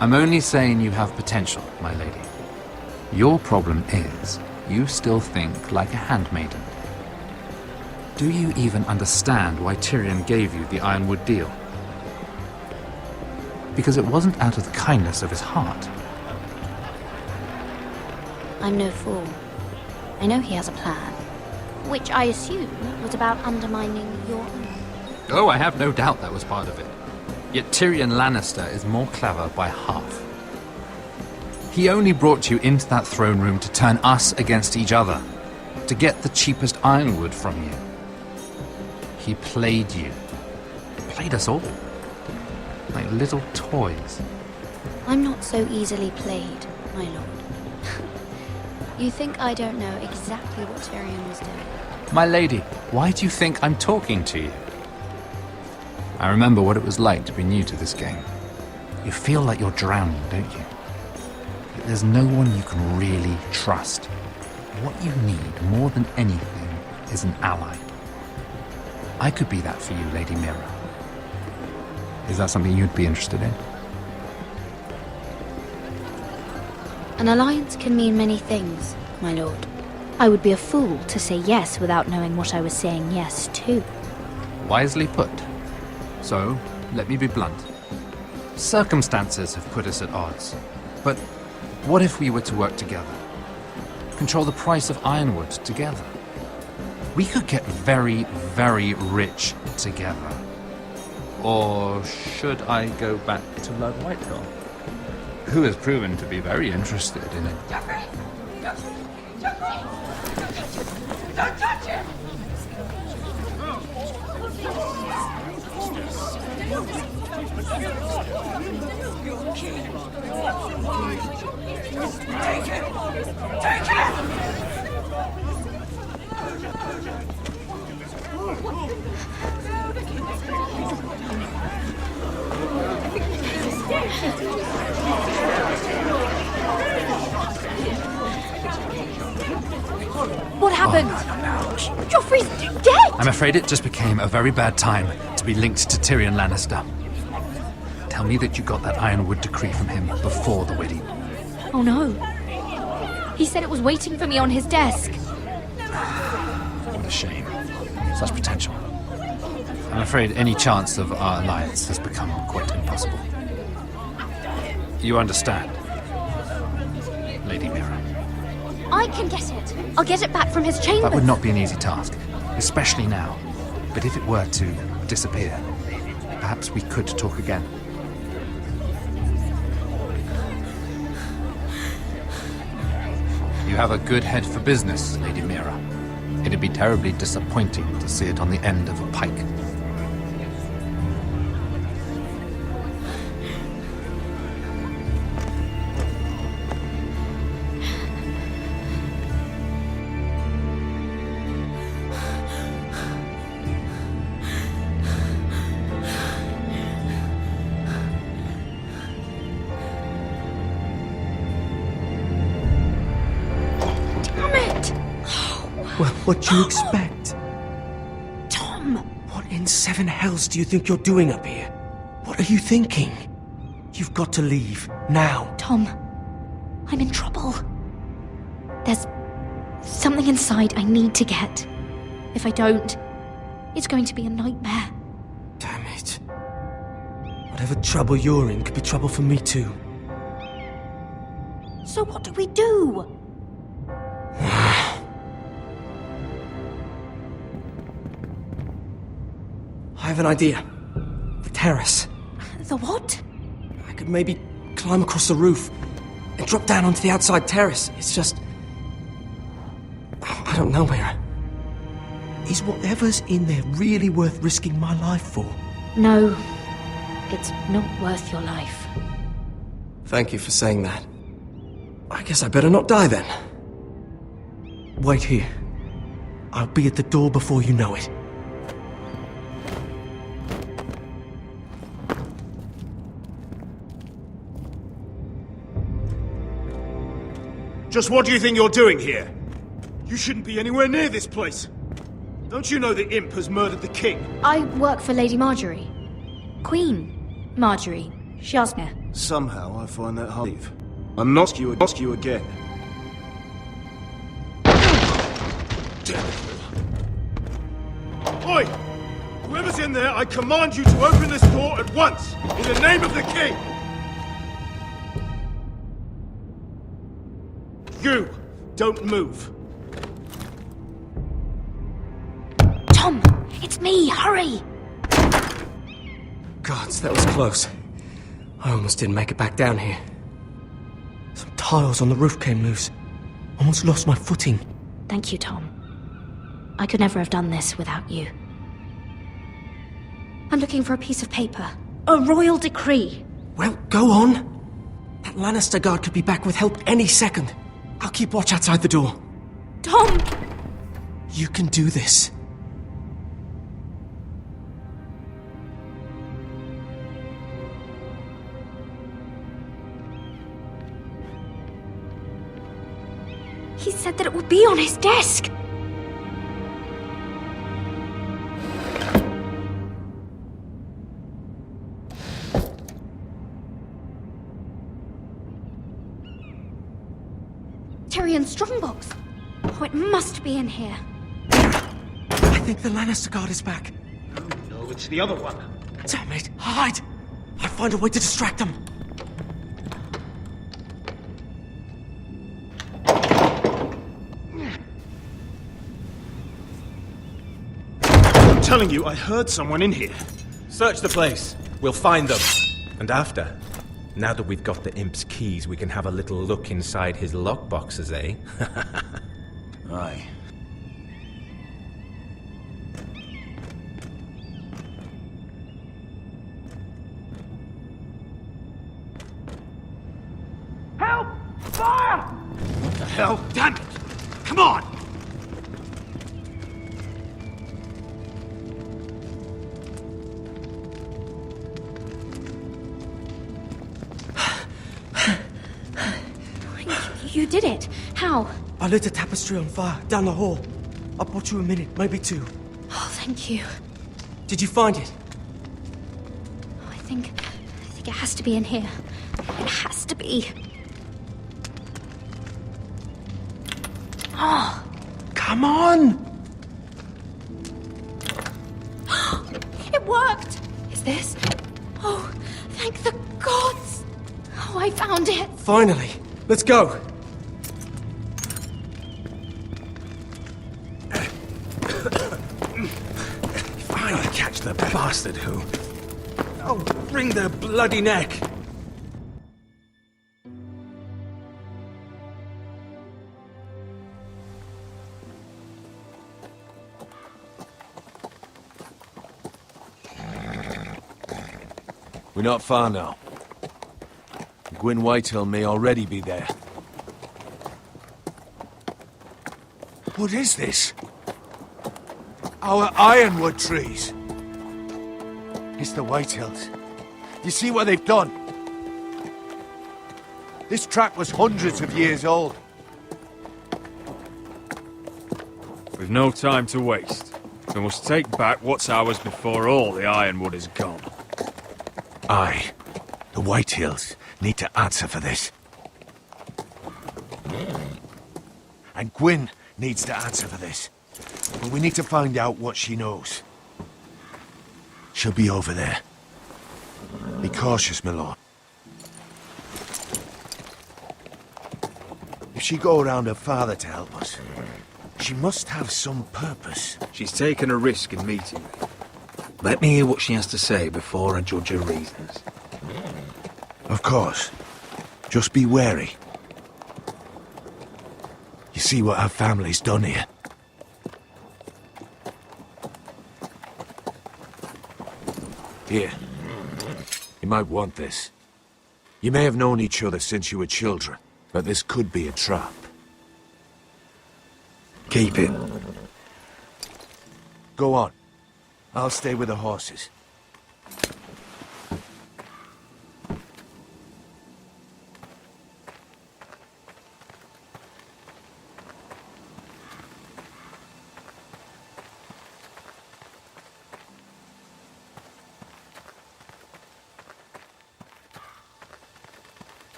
[SPEAKER 20] I'm only saying you have potential, my lady. Your problem is, you still think like a handmaiden. Do you even understand why Tyrion gave you the Ironwood deal? Because it wasn't out of the kindness of his heart.
[SPEAKER 11] I'm no fool. I know he has a plan, which I assume was about undermining your own.
[SPEAKER 20] Oh, I have no doubt that was part of it. Yet Tyrion Lannister is more clever by half. He only brought you into that throne room to turn us against each other, to get the cheapest ironwood from you. He played you. played us all. Like little toys.
[SPEAKER 11] I'm not so easily played, my lord. You think I don't know exactly what Tyrion was doing?
[SPEAKER 20] My lady, why do you think I'm talking to you? I remember what it was like to be new to this game. You feel like you're drowning, don't you? That there's no one you can really trust. What you need, more than anything, is an ally. I could be that for you, Lady Mira. Is that something you'd be interested in?
[SPEAKER 11] An alliance can mean many things, my lord. I would be a fool to say yes without knowing what I was saying yes to.
[SPEAKER 20] Wisely put. So, let me be blunt. Circumstances have put us at odds. But what if we were to work together? Control the price of ironwood together? We could get very, very rich together. Or should I go back to Lord Whitehall, who has proven to be very interested in it?
[SPEAKER 2] Don't touch him! Take it! Take it!
[SPEAKER 11] What happened? Joffrey's dead!
[SPEAKER 20] I'm afraid it just became a very bad time to be linked to Tyrion Lannister. Tell me that you got that Ironwood decree from him before the wedding.
[SPEAKER 11] Oh no. He said it was waiting for me on his desk.
[SPEAKER 20] What a shame. Such potential. I'm afraid any chance of our alliance has become quite impossible. You understand, Lady Mira?
[SPEAKER 11] I can get it. I'll get it back from his chambers.
[SPEAKER 20] That would not be an easy task, especially now. But if it were to disappear, perhaps we could talk again. You have a good head for business, Lady Mira. It'd be terribly disappointing to see it on the end of a pike.
[SPEAKER 7] Well, what do you expect?
[SPEAKER 11] Tom!
[SPEAKER 7] What in seven hells do you think you're doing up here? What are you thinking? You've got to leave, now.
[SPEAKER 11] Tom, I'm in trouble. There's something inside I need to get. If I don't, it's going to be a nightmare.
[SPEAKER 7] Damn it. Whatever trouble you're in could be trouble for me too.
[SPEAKER 11] So what do we do?
[SPEAKER 7] I have an idea. The terrace.
[SPEAKER 11] The what?
[SPEAKER 7] I could maybe climb across the roof and drop down onto the outside terrace. It's just... I don't know, Mira. Is whatever's in there really worth risking my life for?
[SPEAKER 11] No, it's not worth your life.
[SPEAKER 7] Thank you for saying that. I guess I better not die then. Wait here. I'll be at the door before you know it.
[SPEAKER 16] Just what do you think you're doing here? You shouldn't be anywhere near this place. Don't you know the imp has murdered the king?
[SPEAKER 11] I work for Lady Marjorie. Queen Marjorie. She asked me.
[SPEAKER 16] Somehow I find that hard. I'm not ask you again. Damn it. Oi! Whoever's in there, I command you to open this door at once! In the name of the king! You! Don't move!
[SPEAKER 11] Tom! It's me! Hurry!
[SPEAKER 7] Gods, that was close. I almost didn't make it back down here. Some tiles on the roof came loose. Almost lost my footing.
[SPEAKER 11] Thank you, Tom. I could never have done this without you. I'm looking for a piece of paper. A royal decree.
[SPEAKER 7] Well, go on. That Lannister guard could be back with help any second. I'll keep watch outside the door.
[SPEAKER 11] Tom!
[SPEAKER 7] You can do this.
[SPEAKER 11] He said that it would be on his desk. Tyrion's strongbox. Oh, it must be in here.
[SPEAKER 7] I think the Lannister guard is back.
[SPEAKER 16] No, it's the other one.
[SPEAKER 7] Damn it! Hide! I'll find a way to distract them.
[SPEAKER 16] I'm telling you, I heard someone in here.
[SPEAKER 21] Search the place. We'll find them. And after, now that we've got the imp's keys, we can have a little look inside his lockboxes, eh?
[SPEAKER 2] Aye.
[SPEAKER 16] Help! Fire! What the hell? Damn it! Come on!
[SPEAKER 11] You did it. How?
[SPEAKER 7] I lit a tapestry on fire down the hall. I bought you a minute, maybe two.
[SPEAKER 11] Oh, thank you.
[SPEAKER 7] Did you find it?
[SPEAKER 11] Oh, I think it has to be in here. It has to be. Oh.
[SPEAKER 7] Come on!
[SPEAKER 11] It worked! Is this? Oh, thank the gods! Oh, I found it!
[SPEAKER 7] Finally! Let's go!
[SPEAKER 9] If I catch the bastard who... I'll wring their bloody neck!
[SPEAKER 2] We're not far now. Gwyn Whitehill may already be there.
[SPEAKER 9] What is this? Our ironwood trees. It's the Whitehills. You see what they've done? This track was hundreds of years old.
[SPEAKER 14] We've no time to waste. We must take back what's ours before all the ironwood is gone.
[SPEAKER 9] Aye. The Whitehills need to answer for this. And Gwyn needs to answer for this. But we need to find out what she knows. She'll be over there. Be cautious, my lord. If she go around her father to help us, she must have some purpose.
[SPEAKER 2] She's taken a risk in meeting me. Let me hear what she has to say before I judge her reasons.
[SPEAKER 9] Of course. Just be wary. You see what our family's done here. Here. You might want this. You may have known each other since you were children, but this could be a trap.
[SPEAKER 2] Keep it.
[SPEAKER 9] Go on. I'll stay with the horses.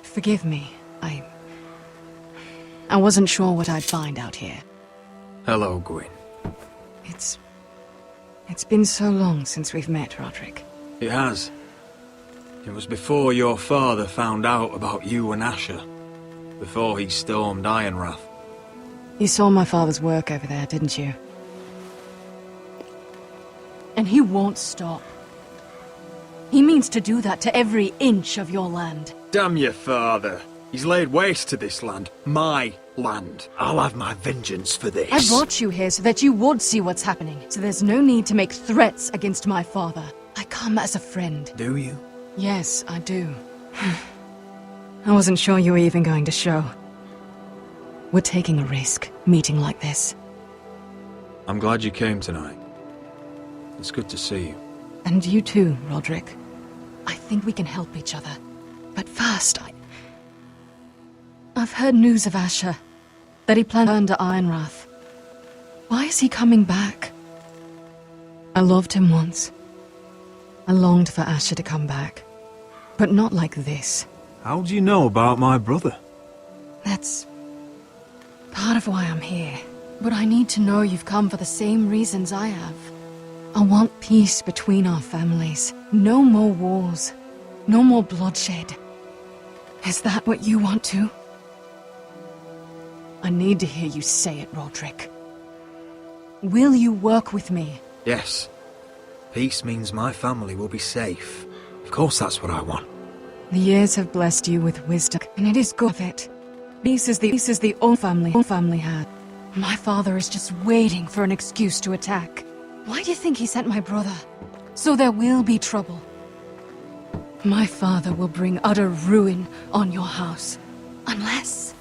[SPEAKER 17] Forgive me. I wasn't sure what I'd find out here.
[SPEAKER 2] Hello, Gwyn.
[SPEAKER 17] It's been so long since we've met, Roderick.
[SPEAKER 14] It has. It was before your father found out about you and Asher. Before he stormed Ironrath.
[SPEAKER 17] You saw my father's work over there, didn't you? And he won't stop. He means to do that to every inch of your land.
[SPEAKER 14] Damn your father. He's laid waste to this land. My land.
[SPEAKER 9] I'll have my vengeance for this.
[SPEAKER 17] I brought you here so that you would see what's happening. So there's no need to make threats against my father. I come as a friend.
[SPEAKER 9] Do you?
[SPEAKER 17] Yes, I do. I wasn't sure you were even going to show. We're taking a risk, meeting like this.
[SPEAKER 14] I'm glad you came tonight. It's good to see you.
[SPEAKER 17] And you too, Roderick. I think we can help each other. But first, I've heard news of Asher. That he planned to turn to Ironwrath. Why is he coming back? I loved him once. I longed for Asher to come back. But not like this.
[SPEAKER 14] How do you know about my brother?
[SPEAKER 17] That's part of why I'm here. But I need to know you've come for the same reasons I have. I want peace between our families. No more wars. No more bloodshed. Is that what you want too? I need to hear you say it, Roderick. Will you work with me?
[SPEAKER 14] Yes. Peace means my family will be safe. Of course that's what I want.
[SPEAKER 17] The years have blessed you with wisdom, and it is good of it. Peace is the only family had. My father is just waiting for an excuse to attack. Why do you think he sent my brother? So there will be trouble. My father will bring utter ruin on your house. Unless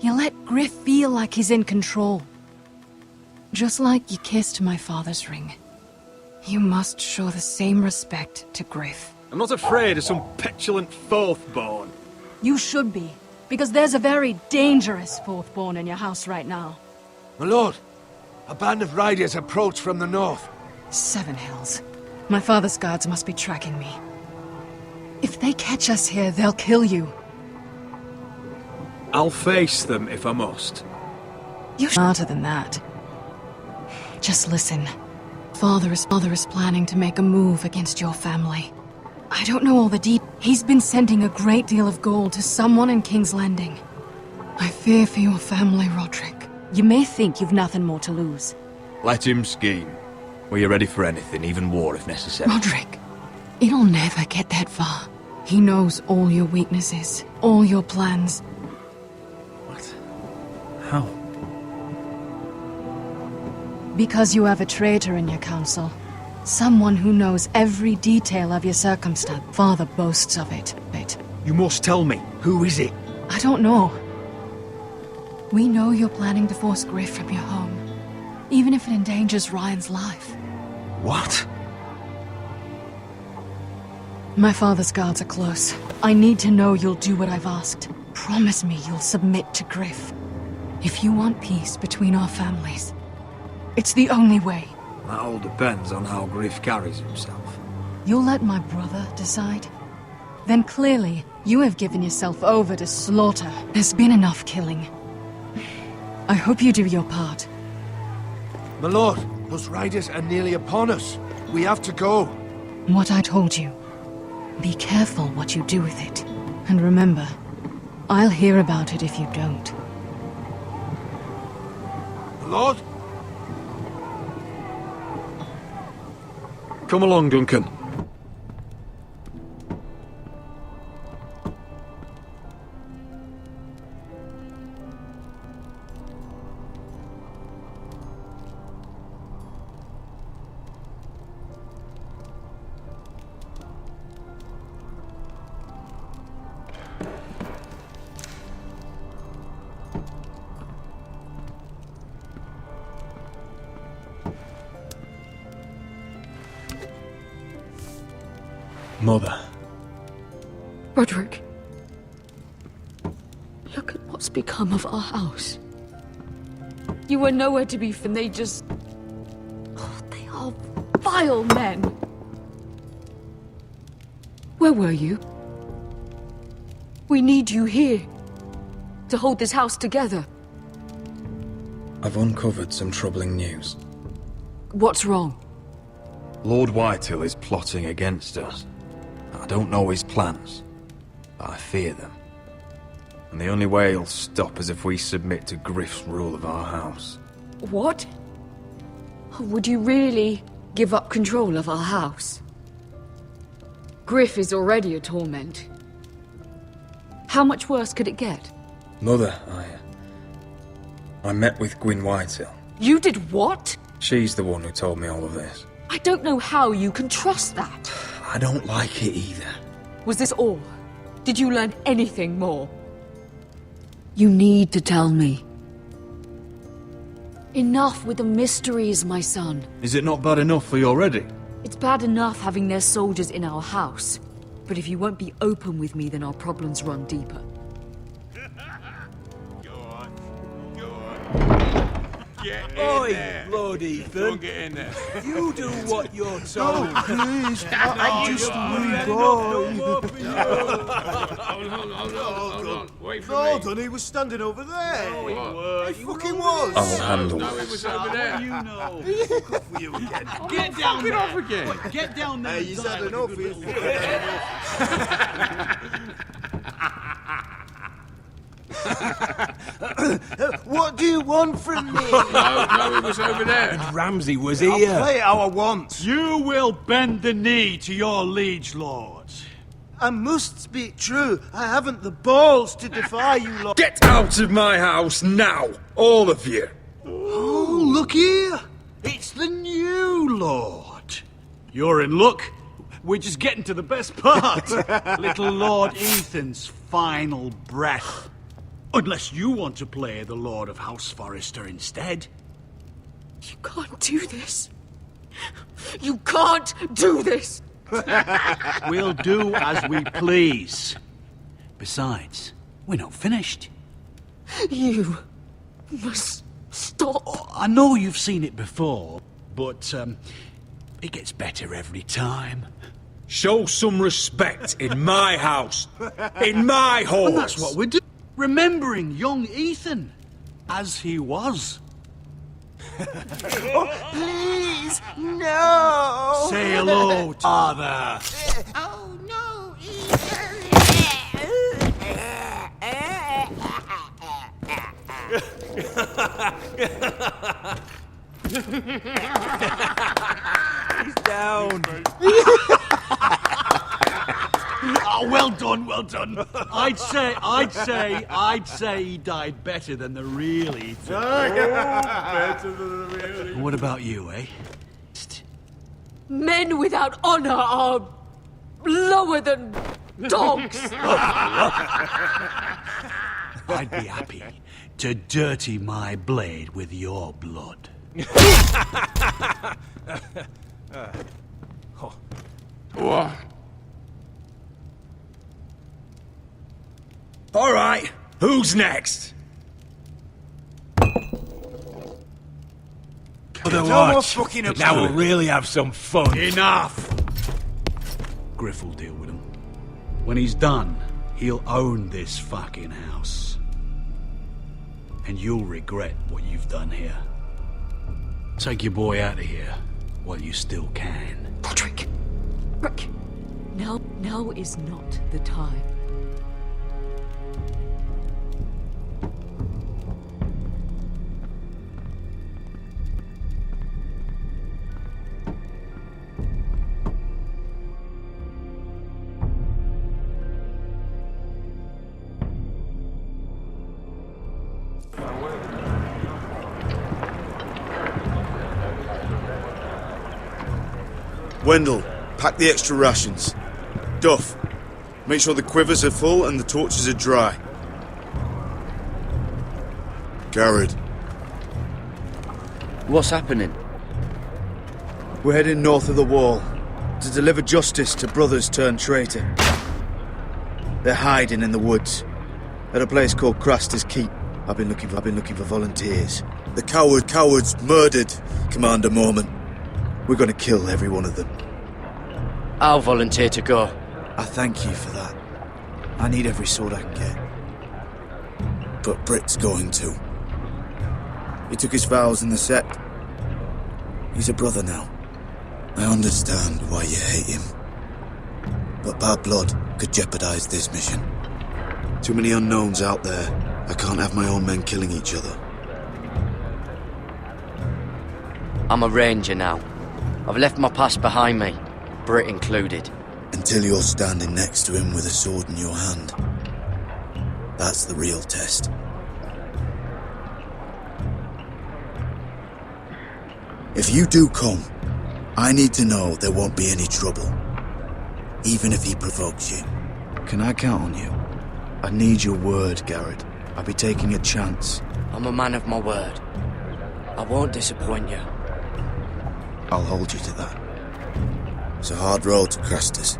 [SPEAKER 17] you let Griff feel like he's in control. Just like you kissed my father's ring. You must show the same respect to Griff.
[SPEAKER 14] I'm not afraid of some petulant fourthborn.
[SPEAKER 17] You should be, because there's a very dangerous fourthborn in your house right now.
[SPEAKER 9] My lord, a band of riders approach from the north.
[SPEAKER 17] 7 Hills. My father's guards must be tracking me. If they catch us here, they'll kill you.
[SPEAKER 14] I'll face them if I must.
[SPEAKER 17] You're smarter than that. Just listen. Father is planning to make a move against your family. I don't know all the details. He's been sending a great deal of gold to someone in King's Landing. I fear for your family, Roderick. You may think you've nothing more to lose.
[SPEAKER 14] Let him scheme. We're ready for anything, even war if necessary.
[SPEAKER 17] Roderick, it'll never get that far. He knows all your weaknesses, all your plans.
[SPEAKER 14] What? How?
[SPEAKER 17] Because you have a traitor in your council. Someone who knows every detail of your circumstance. Father boasts of it.
[SPEAKER 14] You must tell me. Who is it?
[SPEAKER 17] I don't know. We know you're planning to force Griff from your home. Even if it endangers Ryan's life.
[SPEAKER 14] What?
[SPEAKER 17] My father's guards are close. I need to know you'll do what I've asked. Promise me you'll submit to Griff. If you want peace between our families, it's the only way.
[SPEAKER 14] That all depends on how Griff carries himself.
[SPEAKER 17] You'll let my brother decide? Then clearly, you have given yourself over to slaughter. There's been enough killing. I hope you do your part.
[SPEAKER 9] My lord, those riders are nearly upon us. We have to go.
[SPEAKER 17] What I told you. Be careful what you do with it. And remember, I'll hear about it if you don't.
[SPEAKER 9] My lord?
[SPEAKER 14] Come along, Duncan. Mother.
[SPEAKER 17] Roderick. Look at what's become of our house. You were nowhere to be found. They just... Oh, they are vile men. Where were you? We need you here. To hold this house together.
[SPEAKER 14] I've uncovered some troubling news.
[SPEAKER 17] What's wrong?
[SPEAKER 14] Lord Whitehill is plotting against us. I don't know his plans, but I fear them. And the only way he'll stop is if we submit to Griff's rule of our house.
[SPEAKER 1] What? Would you really give up control of our house? Griff is already a torment. How much worse could it get?
[SPEAKER 14] Mother, I met with Gwyn Whitehill.
[SPEAKER 1] You did what?
[SPEAKER 14] She's the one who told me all of this.
[SPEAKER 1] I don't know how you can trust that.
[SPEAKER 14] I don't like it either.
[SPEAKER 1] Was this all? Did you learn anything more? You need to tell me. Enough with the mysteries, my son.
[SPEAKER 16] Is it not bad enough for you already?
[SPEAKER 1] It's bad enough having their soldiers in our house. But if you won't be open with me, then our problems run deeper.
[SPEAKER 9] Get in
[SPEAKER 7] Oi,
[SPEAKER 9] there.
[SPEAKER 7] Lord Ethan.
[SPEAKER 9] Don't get in there.
[SPEAKER 7] You do what you're told.
[SPEAKER 9] No,
[SPEAKER 7] please.
[SPEAKER 9] I'm just a wee boy.
[SPEAKER 16] Hold on. Wait for me. Hold on, he was standing over there. No, he was. He fucking was.
[SPEAKER 14] I'll handle
[SPEAKER 9] No,
[SPEAKER 14] this.
[SPEAKER 9] it was over there.
[SPEAKER 16] You know. Fuck off with you again.
[SPEAKER 9] Get down there. Off again.
[SPEAKER 16] Wait, get down there. Hey, he's had enough. What do you want from me?
[SPEAKER 9] No, it was over there.
[SPEAKER 14] And Ramsay was
[SPEAKER 16] I'll
[SPEAKER 14] here.
[SPEAKER 16] play how I want.
[SPEAKER 22] You will bend the knee to your liege lord.
[SPEAKER 16] I must speak true. I haven't the balls to defy you lot.
[SPEAKER 14] Get out of my house now, all of you.
[SPEAKER 22] Oh, look here. It's the new lord. You're in luck. We're just getting to the best part. Little Lord Ethan's final breath. Unless you want to play the Lord of House Forrester instead.
[SPEAKER 1] You can't do this. You can't do this.
[SPEAKER 22] We'll do as we please. Besides, we're not finished.
[SPEAKER 1] You must stop.
[SPEAKER 22] Oh, I know you've seen it before, but it gets better every time.
[SPEAKER 14] Show some respect in my house. In my home.
[SPEAKER 22] And that's what we're doing. Remembering young Ethan as he was.
[SPEAKER 16] Oh, please, no!
[SPEAKER 22] Say hello, Father.
[SPEAKER 16] Oh, no,
[SPEAKER 7] He's down.
[SPEAKER 22] Oh, well done, well done. I'd say he died better than the real Ethan.
[SPEAKER 9] Better than the real.
[SPEAKER 22] What about you, eh?
[SPEAKER 1] Men without honor are lower than dogs.
[SPEAKER 22] I'd be happy to dirty my blade with your blood.
[SPEAKER 14] What? All right, who's next?
[SPEAKER 22] No
[SPEAKER 14] more
[SPEAKER 22] fucking up.
[SPEAKER 14] Now we'll really have some fun.
[SPEAKER 22] Enough! Griff will deal with him. When he's done, he'll own this fucking house. And you'll regret what you've done here. Take your boy out of here while you still can.
[SPEAKER 1] Roderick! Rick! Now is not the time.
[SPEAKER 8] Wendell, pack the extra rations. Duff, make sure the quivers are full and the torches are dry. Garrett.
[SPEAKER 6] What's happening?
[SPEAKER 8] We're heading north of the wall to deliver justice to brothers turned traitor. They're hiding in the woods at a place called Craster's Keep. I've been looking for volunteers. The cowards murdered Commander Mormon. We're gonna kill every one of them.
[SPEAKER 6] I'll volunteer to go.
[SPEAKER 8] I thank you for that. I need every sword I can get. But Britt's going too. He took his vows in the Sept. He's a brother now. I understand why you hate him. But bad blood could jeopardize this mission. Too many unknowns out there. I can't have my own men killing each other.
[SPEAKER 6] I'm a ranger now. I've left my past behind me, Brit included.
[SPEAKER 8] Until you're standing next to him with a sword in your hand. That's the real test. If you do come, I need to know there won't be any trouble. Even if he provokes you. Can I count on you? I need your word, Garrett. I'll be taking a chance.
[SPEAKER 6] I'm a man of my word. I won't disappoint you.
[SPEAKER 8] I'll hold you to that. It's a hard road to Crastus.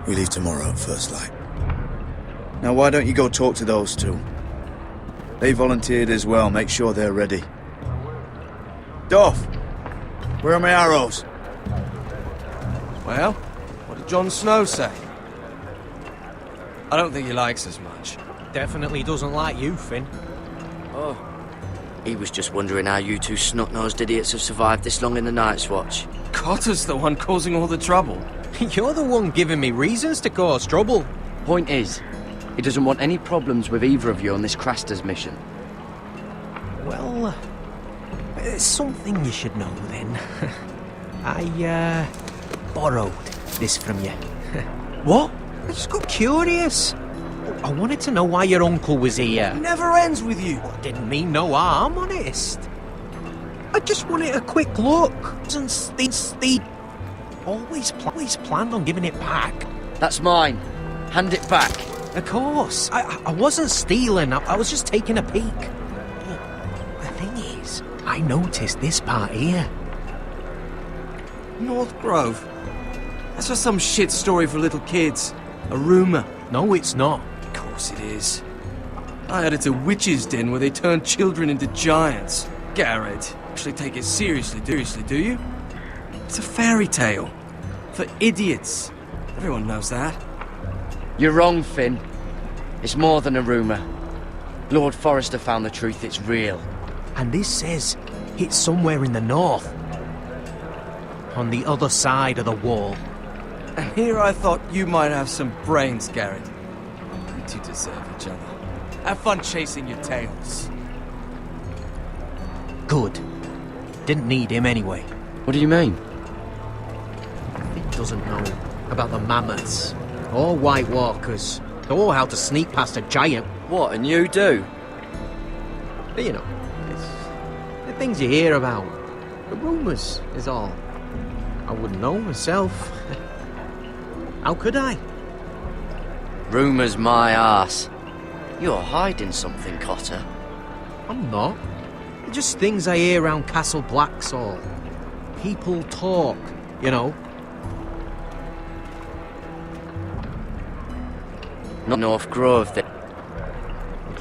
[SPEAKER 8] We leave tomorrow at first light. Now why don't you go talk to those two? They volunteered as well, make sure they're ready. Duff! Where are my arrows?
[SPEAKER 7] Well, what did Jon Snow say? I don't think he likes us much.
[SPEAKER 21] Definitely doesn't like you, Finn.
[SPEAKER 6] Oh. He was just wondering how you two snot-nosed idiots have survived this long in the Night's Watch.
[SPEAKER 7] Cotter's the one causing all the trouble.
[SPEAKER 21] You're the one giving me reasons to cause trouble.
[SPEAKER 6] Point is, he doesn't want any problems with either of you on this Crastus mission.
[SPEAKER 21] Well, there's something you should know then. I, borrowed this from you.
[SPEAKER 7] What?
[SPEAKER 21] I just got curious. I wanted to know why your uncle was here.
[SPEAKER 7] Never ends with you.
[SPEAKER 21] Well, didn't mean no harm, honest. I just wanted a quick look. And Steve always planned on giving it back.
[SPEAKER 6] That's mine. Hand it back.
[SPEAKER 21] Of course. I wasn't stealing. I was just taking a peek. The thing is, I noticed this part here.
[SPEAKER 7] North Grove? That's just some shit story for little kids. A rumour.
[SPEAKER 21] No, it's not.
[SPEAKER 7] Of course it is. I heard it's a witch's den where they turn children into giants. Garrett, actually take it seriously, do you? It's a fairy tale. For idiots. Everyone knows that.
[SPEAKER 6] You're wrong, Finn. It's more than a rumour. Lord Forrester found the truth, it's real.
[SPEAKER 21] And this says it's somewhere in the north. On the other side of the wall.
[SPEAKER 7] And here I thought you might have some brains, Garrett. You two deserve each other. Have fun chasing your tails.
[SPEAKER 21] Good. Didn't need him anyway.
[SPEAKER 6] What do you mean?
[SPEAKER 21] He doesn't know about the mammoths, or White Walkers, or how to sneak past a giant.
[SPEAKER 6] What, and you do?
[SPEAKER 21] But you know, it's the things you hear about. The rumours is all. I wouldn't know myself. How could I?
[SPEAKER 6] Rumours my arse. You're hiding something, Cotter.
[SPEAKER 21] I'm not. They're just things I hear around Castle Blacksall. People talk, you know.
[SPEAKER 6] Not North Grove, then.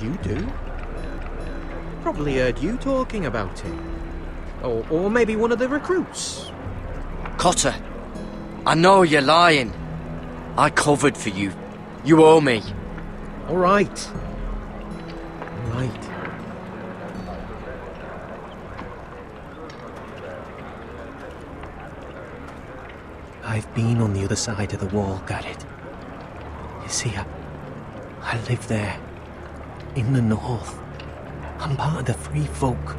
[SPEAKER 21] You do? Probably heard you talking about it. Or maybe one of the recruits.
[SPEAKER 6] Cotter, I know you're lying. I covered for you. You owe me.
[SPEAKER 21] All right. All right. I've been on the other side of the wall, Garrett. You see, I live there. In the north. I'm part of the free folk.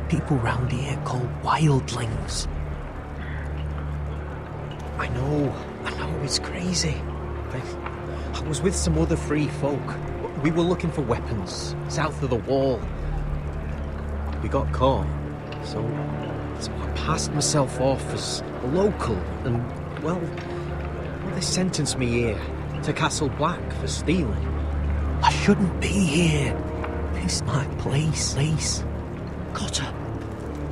[SPEAKER 21] People round here called wildlings. I know it's crazy. I was with some other free folk. We were looking for weapons, south of the wall. We got caught, so I passed myself off as a local, and, well, they sentenced me here, to Castle Black, for stealing. I shouldn't be here. This is my place.
[SPEAKER 6] Cotter,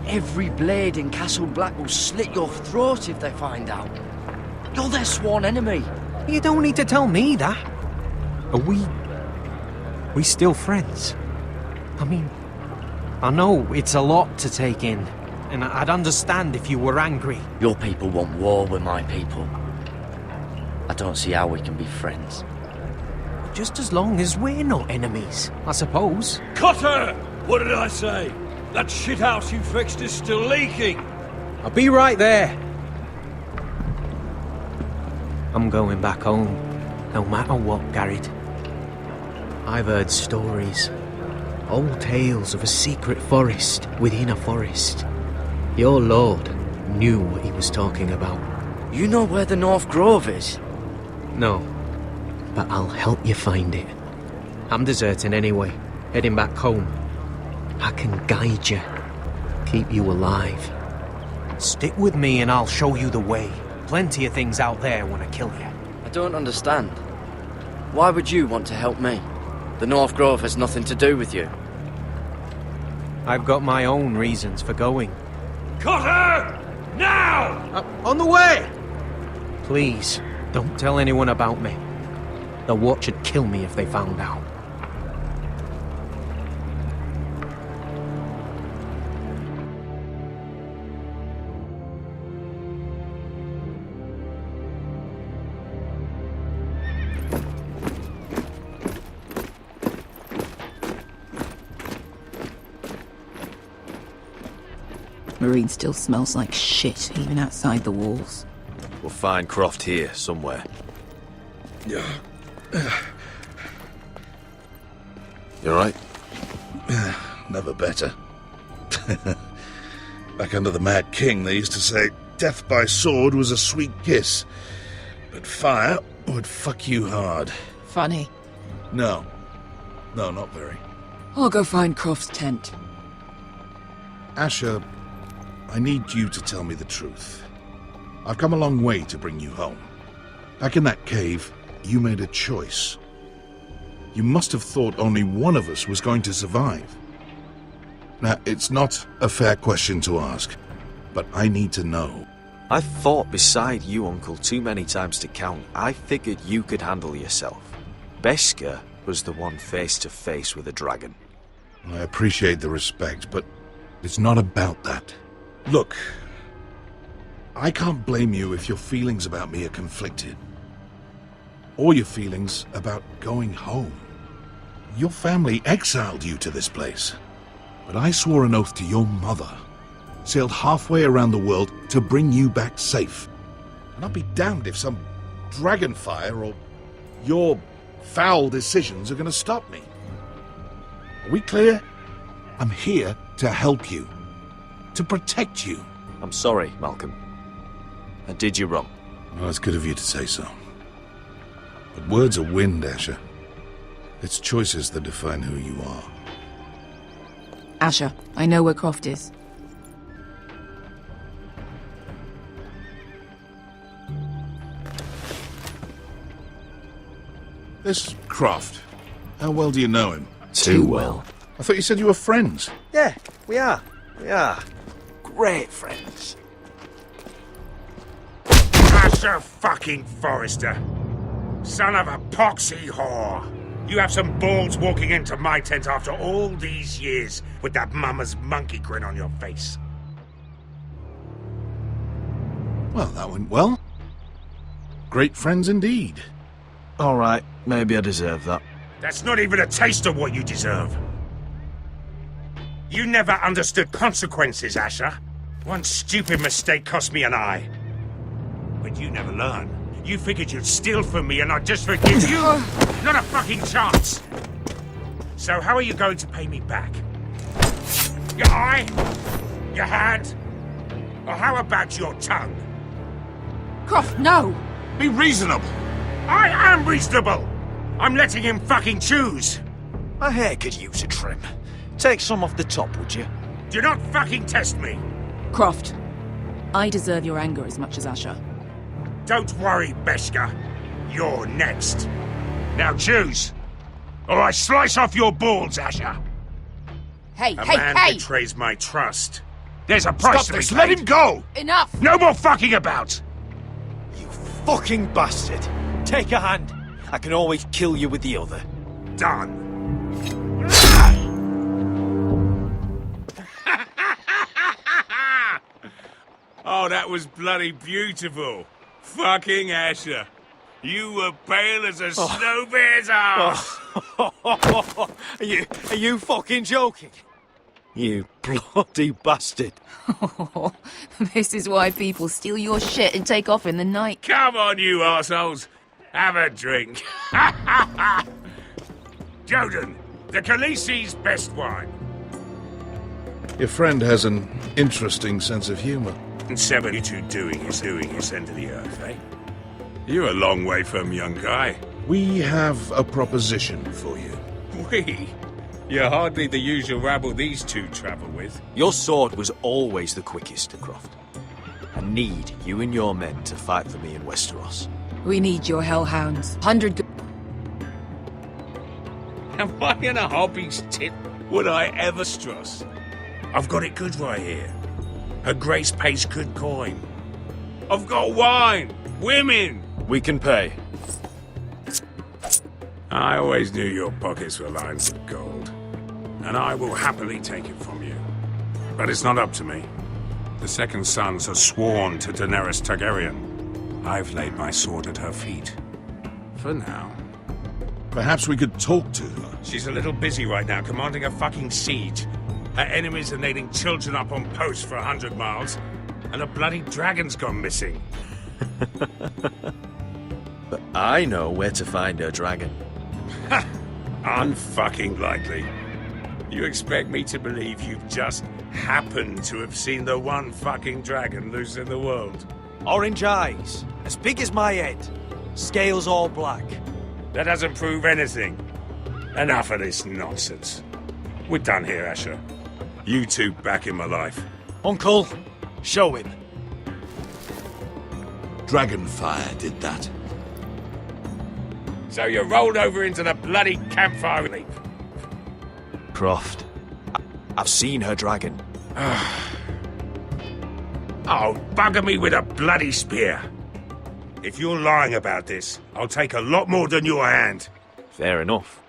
[SPEAKER 6] every blade in Castle Black will slit your throat if they find out. You're their sworn enemy.
[SPEAKER 21] You don't need to tell me that. Are we still friends? I mean, I know it's a lot to take in, and I'd understand if you were angry.
[SPEAKER 6] Your people want war with my people. I don't see how we can be friends.
[SPEAKER 21] Just as long as we're not enemies, I suppose.
[SPEAKER 4] Cotter! What did I say? That shithouse you fixed is still leaking!
[SPEAKER 21] I'll be right there. I'm going back home. No matter what, Garrett. I've heard stories. Old tales of a secret forest within a forest. Your lord knew what he was talking about.
[SPEAKER 6] You know where the North Grove is?
[SPEAKER 21] No, but I'll help you find it. I'm deserting anyway, heading back home. I can guide you, keep you alive. Stick with me and I'll show you the way. Plenty of things out there when I kill you.
[SPEAKER 6] I don't understand. Why would you want to help me? The North Grove has nothing to do with you.
[SPEAKER 21] I've got my own reasons for going.
[SPEAKER 4] Cut her! Now!
[SPEAKER 21] On the way! Please, don't tell anyone about me. The Watch would kill me if they found out.
[SPEAKER 3] Marine still smells like shit, even outside the walls.
[SPEAKER 2] We'll find Croft here, somewhere.
[SPEAKER 5] Yeah.
[SPEAKER 2] You alright?
[SPEAKER 5] Never better. Back under the Mad King, they used to say death by sword was a sweet kiss, but fire would fuck you hard.
[SPEAKER 3] Funny.
[SPEAKER 5] No, not very.
[SPEAKER 3] I'll go find Croft's tent.
[SPEAKER 5] Asher, I need you to tell me the truth. I've come a long way to bring you home. Back in that cave, you made a choice. You must have thought only one of us was going to survive. Now, it's not a fair question to ask, but I need to know.
[SPEAKER 2] I've fought beside you, Uncle, too many times to count. I figured you could handle yourself. Beskar was the one face to face with a dragon.
[SPEAKER 5] I appreciate the respect, but it's not about that. Look, I can't blame you if your feelings about me are conflicted. Or your feelings about going home. Your family exiled you to this place. But I swore an oath to your mother. Sailed halfway around the world to bring you back safe. And I'll be damned if some dragonfire or your foul decisions are going to stop me. Are we clear? I'm here to help you. To protect you.
[SPEAKER 2] I'm sorry, Malcolm. I did you wrong.
[SPEAKER 5] Well, it's good of you to say so. But words are wind, Asher. It's choices that define who you are.
[SPEAKER 3] Asher, I know where Croft is.
[SPEAKER 5] This Croft, how well do you know him?
[SPEAKER 2] Too well.
[SPEAKER 5] I thought you said you were friends.
[SPEAKER 2] Yeah, we are. We are. Great friends.
[SPEAKER 12] Asher fucking Forrester. Son of a poxy whore. You have some balls walking into my tent after all these years with that mama's monkey grin on your face.
[SPEAKER 5] Well, that went well. Great friends indeed.
[SPEAKER 2] All right, maybe I deserve that.
[SPEAKER 12] That's not even a taste of what you deserve. You never understood consequences, Asher. One stupid mistake cost me an eye. But you never learn. You figured you'd steal from me and I'd just forgive you? Not a fucking chance! So how are you going to pay me back? Your eye? Your hand? Or how about your tongue?
[SPEAKER 3] Croft, no!
[SPEAKER 12] Be reasonable! I am reasonable! I'm letting him fucking choose!
[SPEAKER 2] My hair could use a trim. Take some off the top, would you?
[SPEAKER 12] Do not fucking test me!
[SPEAKER 3] Croft, I deserve your anger as much as Asher.
[SPEAKER 12] Don't worry, Beskar. You're next. Now choose, or I slice off your balls, Asher.
[SPEAKER 3] Hey,
[SPEAKER 12] A
[SPEAKER 3] hey,
[SPEAKER 12] man
[SPEAKER 3] hey!
[SPEAKER 12] betrays my trust. There's a price to be
[SPEAKER 5] this! Let
[SPEAKER 12] paid.
[SPEAKER 5] him go!
[SPEAKER 3] Enough!
[SPEAKER 12] No more fucking about!
[SPEAKER 2] Fucking bastard! Take a hand. I can always kill you with the other.
[SPEAKER 12] Done. Oh, that was bloody beautiful. Fucking Asher. You were pale as a snow bear's arse.
[SPEAKER 2] Are you fucking joking? You bloody bastard.
[SPEAKER 3] This is why people steal your shit and take off in the night.
[SPEAKER 12] Come on, you arseholes. Have a drink. Joden, the Khaleesi's best wine.
[SPEAKER 5] Your friend has an interesting sense of humor.
[SPEAKER 12] And 72 doing his end of the earth, eh? You're a long way from, young guy.
[SPEAKER 5] We have a proposition for you.
[SPEAKER 12] We? You're hardly the usual rabble these two travel with.
[SPEAKER 2] Your sword was always the quickest, Croft. I need you and your men to fight for me in Westeros.
[SPEAKER 3] We need your hellhounds. 100
[SPEAKER 12] Am I in a hobby's tip? Would I ever struss? I've got it good right here. Her Grace pays good coin. I've got wine, women.
[SPEAKER 2] We can pay.
[SPEAKER 12] I always knew your pockets were lined with gold, and I will happily take it from you. But it's not up to me. The second sons are sworn to Daenerys Targaryen. I've laid my sword at her feet. For now.
[SPEAKER 5] Perhaps we could talk to her.
[SPEAKER 12] She's a little busy right now, commanding a fucking siege. Her enemies are nailing children up on posts for 100 miles, and a bloody dragon's gone missing.
[SPEAKER 2] But I know where to find her dragon.
[SPEAKER 12] Ha! Unfucking likely. You expect me to believe you've just happened to have seen the one fucking dragon loose in the world?
[SPEAKER 2] Orange eyes, as big as my head. Scales all black.
[SPEAKER 12] That doesn't prove anything. Enough of this nonsense. We're done here, Asher. You two back in my life.
[SPEAKER 2] Uncle, show him.
[SPEAKER 5] Dragonfire did that.
[SPEAKER 12] So you rolled over into the bloody campfire leap.
[SPEAKER 2] Croft, I've seen her dragon.
[SPEAKER 12] Oh, bugger me with a bloody spear. If you're lying about this, I'll take a lot more than your hand.
[SPEAKER 2] Fair enough.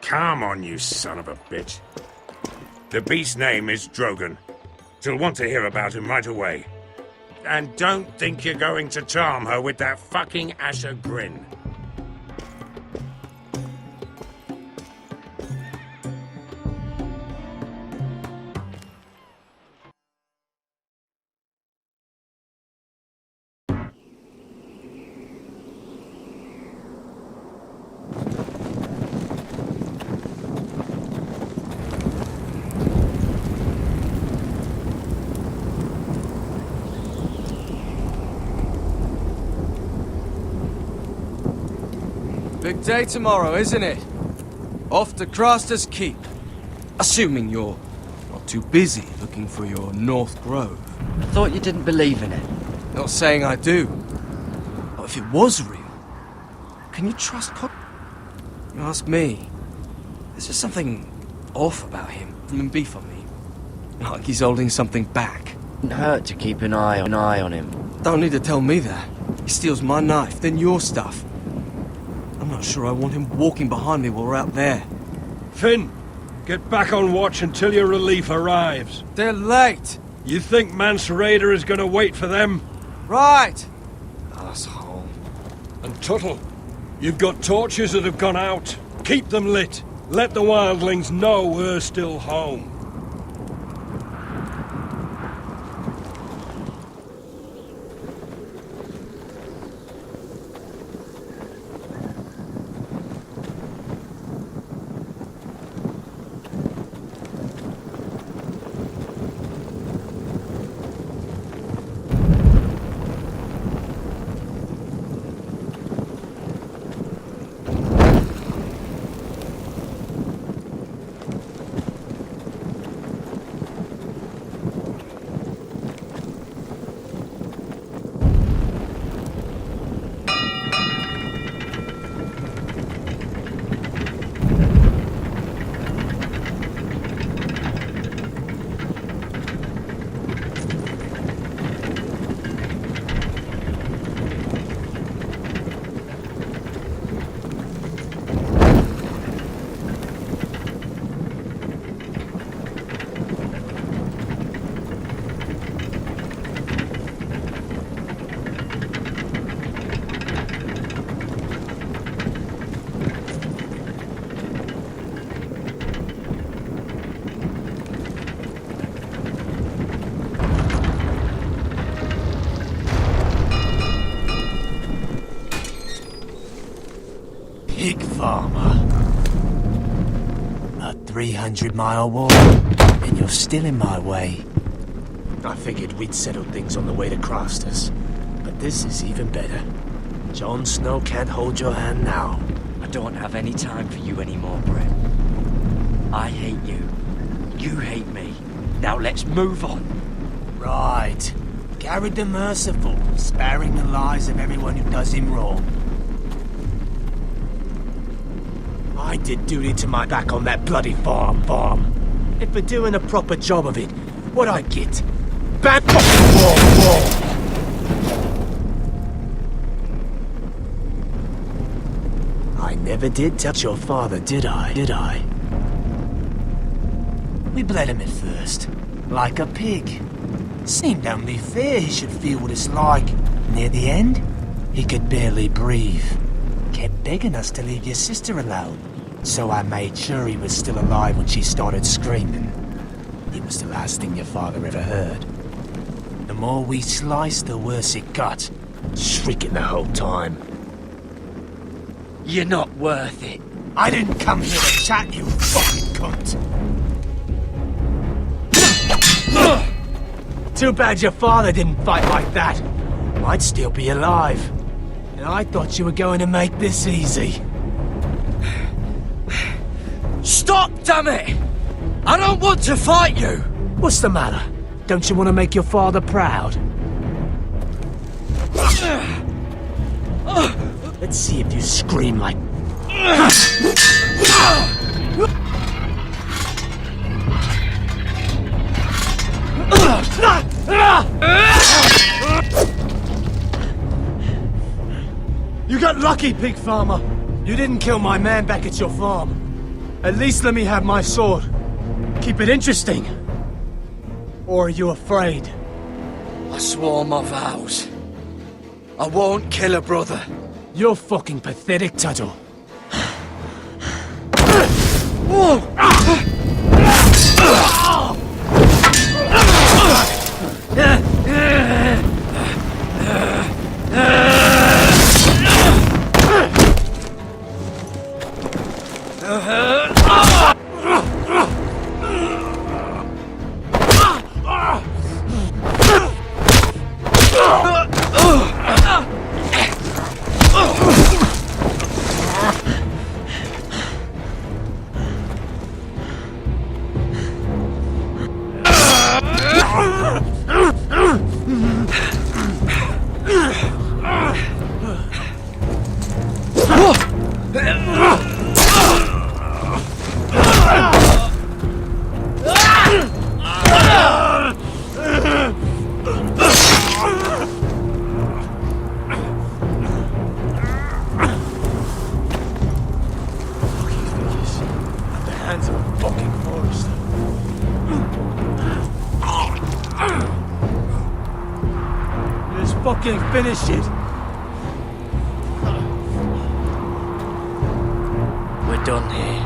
[SPEAKER 12] Come on, you son of a bitch. The beast's name is Drogon. She'll want to hear about him right away. And don't think you're going to charm her with that fucking Asher grin.
[SPEAKER 7] Big day tomorrow, isn't it? Off to Craster's Keep. Assuming you're not too busy looking for your North Grove.
[SPEAKER 6] I thought you didn't believe in it.
[SPEAKER 7] Not saying I do. But if it was real, can you trust You ask me. There's just something off about him. From beef on me. Like he's holding something back.
[SPEAKER 6] It hurt to keep an eye on him.
[SPEAKER 7] Don't need to tell me that. He steals my knife, then your stuff. I'm not sure I want him walking behind me while we're out there.
[SPEAKER 4] Finn, get back on watch until your relief arrives.
[SPEAKER 7] They're late.
[SPEAKER 4] You think Mance Rayder is going to wait for them?
[SPEAKER 7] Right. Asshole.
[SPEAKER 4] And Tuttle, you've got torches that have gone out. Keep them lit. Let the wildlings know we're still home.
[SPEAKER 9] 300-mile war, and you're still in my way.
[SPEAKER 15] I figured we'd settled things on the way to Crasters, but this is even better. Jon Snow can't hold your hand now.
[SPEAKER 6] I don't have any time for you anymore, Brett. I hate you. You hate me. Now let's move on.
[SPEAKER 9] Right. Garrett the Merciful, sparing the lives of everyone who does him wrong.
[SPEAKER 15] I did duty to my back on that bloody farm. And for doing a proper job of it, what'd I get? Bad fucking war. I never did touch your father, did I?
[SPEAKER 9] We bled him at first, like a pig. Seemed only fair he should feel what it's like. Near the end, he could barely breathe. Kept begging us to leave your sister alone. So I made sure he was still alive when she started screaming. It was the last thing your father ever heard. The more we sliced, the worse it got.
[SPEAKER 15] Shrieking the whole time.
[SPEAKER 6] You're not worth it.
[SPEAKER 9] I didn't come here to chat, you fucking cunt. Too bad your father didn't fight like that. I'd still be alive. And I thought you were going to make this easy.
[SPEAKER 6] Stop, damn it! I don't want to fight you!
[SPEAKER 9] What's the matter? Don't you want to make your father proud? Let's see if you scream like... You got lucky, pig farmer. You didn't kill my man back at your farm. At least let me have my sword. Keep it interesting. Or are you afraid?
[SPEAKER 6] I swore my vows. I won't kill a brother.
[SPEAKER 9] You're fucking pathetic, Tuttle. Finish it.
[SPEAKER 6] We're done here.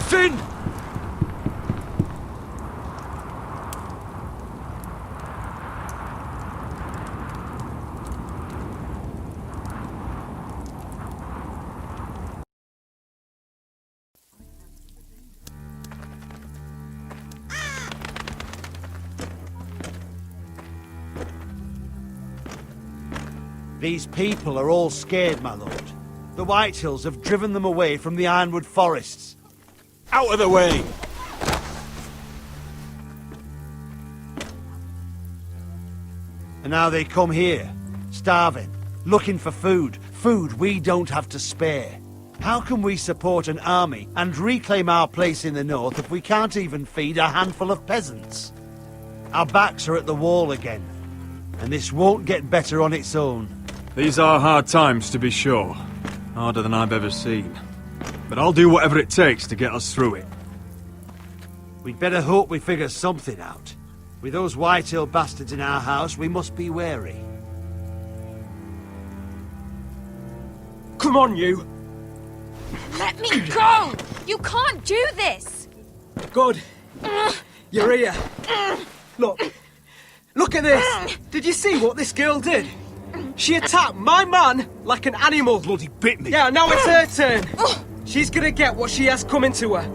[SPEAKER 9] Finn!
[SPEAKER 16] These people are all scared, my lord. The Whitehills have driven them away from the Ironwood forests.
[SPEAKER 14] Out of the way!
[SPEAKER 16] And now they come here, starving, looking for food. Food we don't have to spare. How can we support an army and reclaim our place in the north if we can't even feed a handful of peasants? Our backs are at the wall again, and this won't get better on its own.
[SPEAKER 14] These are hard times, to be sure. Harder than I've ever seen. But I'll do whatever it takes to get us through it.
[SPEAKER 16] We'd better hope we figure something out. With those Whitehill bastards in our house, we must be wary.
[SPEAKER 13] Come on, you!
[SPEAKER 18] Let me go! You can't do this!
[SPEAKER 13] Good. You're here. Look. Look at this! Did you see what this girl did? She attacked my man like an animal.
[SPEAKER 22] Bloody bit me.
[SPEAKER 13] Yeah, now it's her turn. She's gonna get what she has coming to her.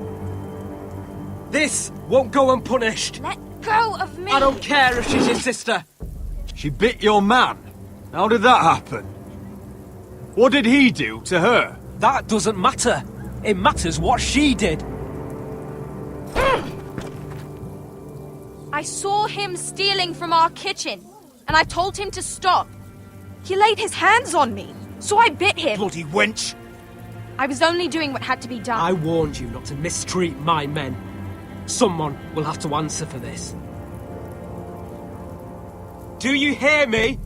[SPEAKER 13] This won't go unpunished.
[SPEAKER 18] Let go of me!
[SPEAKER 13] I don't care if she's your sister.
[SPEAKER 14] She bit your man? How did that happen? What did he do to her?
[SPEAKER 13] That doesn't matter. It matters what she did.
[SPEAKER 18] I saw him stealing from our kitchen, and I told him to stop. He laid his hands on me, so I bit him.
[SPEAKER 22] Bloody wench!
[SPEAKER 18] I was only doing what had to be done.
[SPEAKER 13] I warned you not to mistreat my men. Someone will have to answer for this. Do you hear me?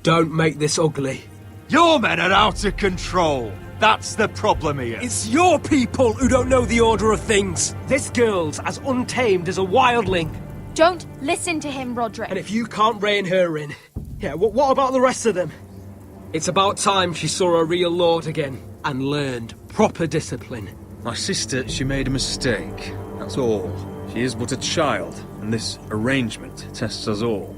[SPEAKER 13] Don't make this ugly.
[SPEAKER 22] Your men are out of control. That's the problem here.
[SPEAKER 13] It's your people who don't know the order of things. This girl's as untamed as a wildling.
[SPEAKER 18] Don't listen to him, Roderick.
[SPEAKER 13] And if you can't rein her in, yeah, what about the rest of them? It's about time she saw a real lord again and learned proper discipline.
[SPEAKER 14] My sister, she made a mistake. That's all. She is but a child, and this arrangement tests us all.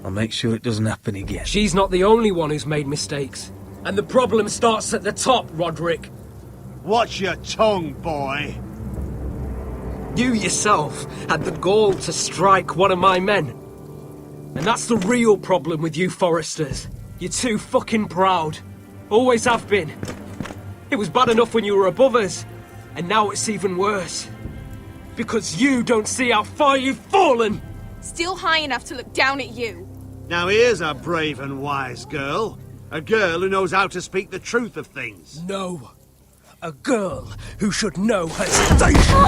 [SPEAKER 14] I'll make sure it doesn't happen again.
[SPEAKER 13] She's not the only one who's made mistakes. And the problem starts at the top, Roderick.
[SPEAKER 16] Watch your tongue, boy.
[SPEAKER 13] You yourself had the gall to strike one of my men. And that's the real problem with you Foresters. You're too fucking proud. Always have been. It was bad enough when you were above us, and now it's even worse. Because you don't see how far you've fallen!
[SPEAKER 18] Still high enough to look down at you.
[SPEAKER 16] Now here's a brave and wise girl. A girl who knows how to speak the truth of things.
[SPEAKER 13] No. A girl who should know her station.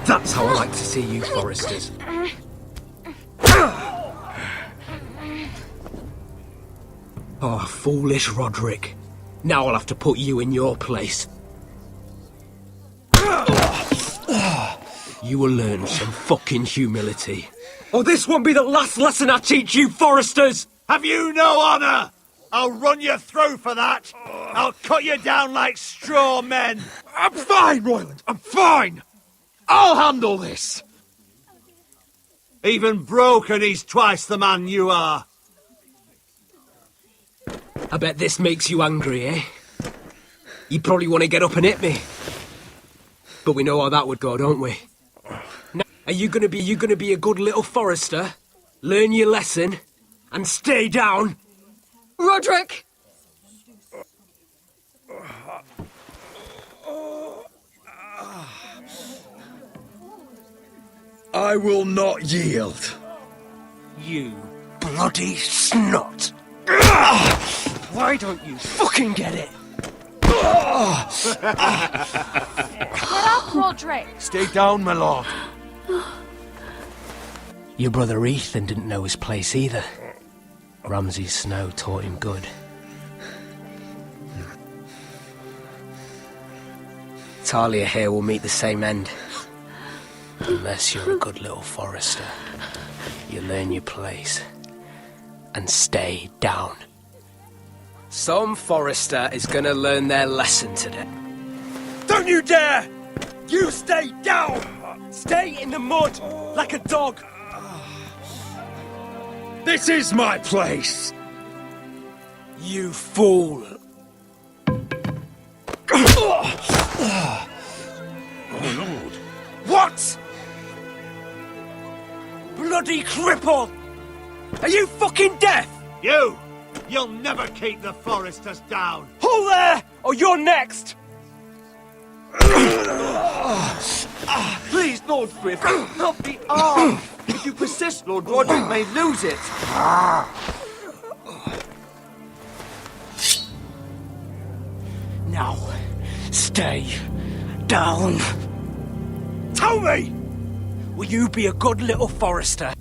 [SPEAKER 13] That's how I like to see you, Foresters. Oh, foolish Roderick. Now I'll have to put you in your place. You will learn some fucking humility. Or this won't be the last lesson I teach you, Foresters!
[SPEAKER 16] Have you no honour? I'll run you through for that. I'll cut you down like straw men.
[SPEAKER 22] I'm fine, Royland. I'm fine. I'll handle this.
[SPEAKER 16] Even broken, he's twice the man you are.
[SPEAKER 13] I bet this makes you angry, eh? You probably want to get up and hit me. But we know how that would go, don't we? Now, are you gonna be a good little Forester? Learn your lesson and stay down?
[SPEAKER 18] Roderick!
[SPEAKER 22] I will not yield.
[SPEAKER 13] You bloody snot! Why don't you fucking get it?
[SPEAKER 18] Get up, Roderick!
[SPEAKER 22] Stay down, my lord.
[SPEAKER 13] Your brother Ethan didn't know his place either. Ramsay's snow taught him good. Talia here will meet the same end. Unless you're a good little Forester. You learn your place. And stay down. Some Forester is gonna learn their lesson today. Don't you dare! You stay down! Stay in the mud, like a dog!
[SPEAKER 22] This is my place!
[SPEAKER 13] You fool!
[SPEAKER 22] Oh, Lord.
[SPEAKER 13] What? Bloody cripple! Are you fucking deaf?
[SPEAKER 16] You'll never keep the Foresters down.
[SPEAKER 13] Hold there, or you're next!
[SPEAKER 7] Please, Lord Griff, not the arm. If you persist, Lord Roderick may lose it.
[SPEAKER 13] Now, stay down. Tell me! Will you be a good little Forester?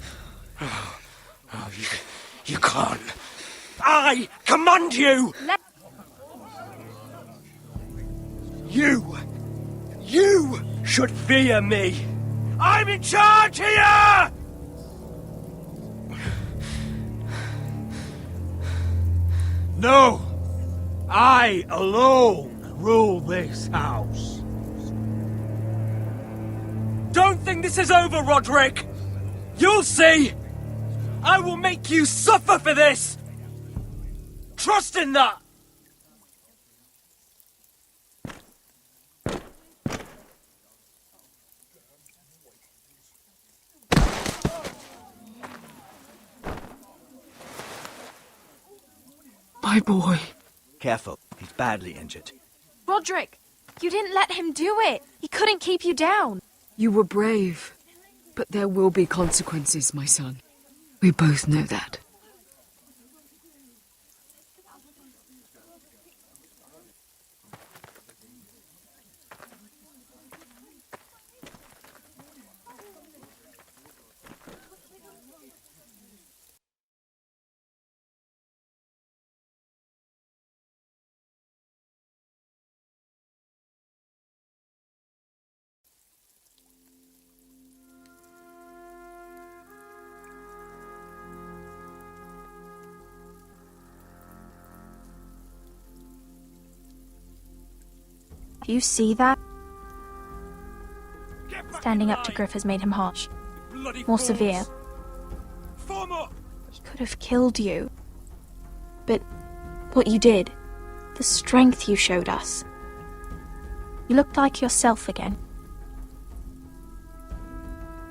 [SPEAKER 13] You can't. I command you! You should fear me! I'm in charge here!
[SPEAKER 22] No! I alone rule this house.
[SPEAKER 7] Don't think this is over, Roderick! You'll see! I will make you suffer for this! Trust in that!
[SPEAKER 1] My boy.
[SPEAKER 8] Careful, he's badly injured.
[SPEAKER 18] Roderick, you didn't let him do it. He couldn't keep you down.
[SPEAKER 1] You were brave, but there will be consequences, my son. We both know that.
[SPEAKER 18] Do you see that? Standing up to Griff has made him harsh. More severe. He could have killed you. But what you did, the strength you showed us. You looked like yourself again.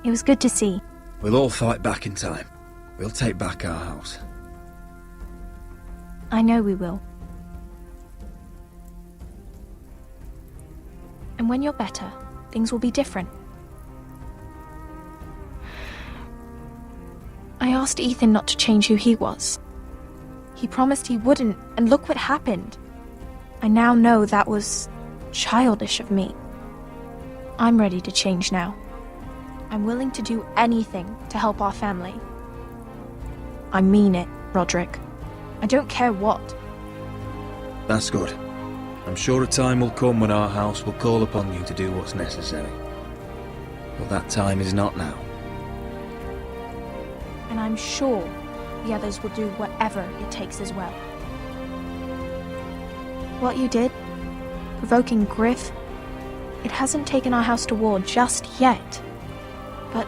[SPEAKER 18] It was good to see.
[SPEAKER 8] We'll all fight back in time. We'll take back our house.
[SPEAKER 18] I know we will. And when you're better, things will be different. I asked Ethan not to change who he was. He promised he wouldn't, and look what happened. I now know that was childish of me. I'm ready to change now. I'm willing to do anything to help our family. I mean it, Roderick. I don't care what.
[SPEAKER 8] That's good. I'm sure a time will come when our house will call upon you to do what's necessary. But that time is not now.
[SPEAKER 18] And I'm sure the others will do whatever it takes as well. What you did, provoking Griff, it hasn't taken our house to war just yet. But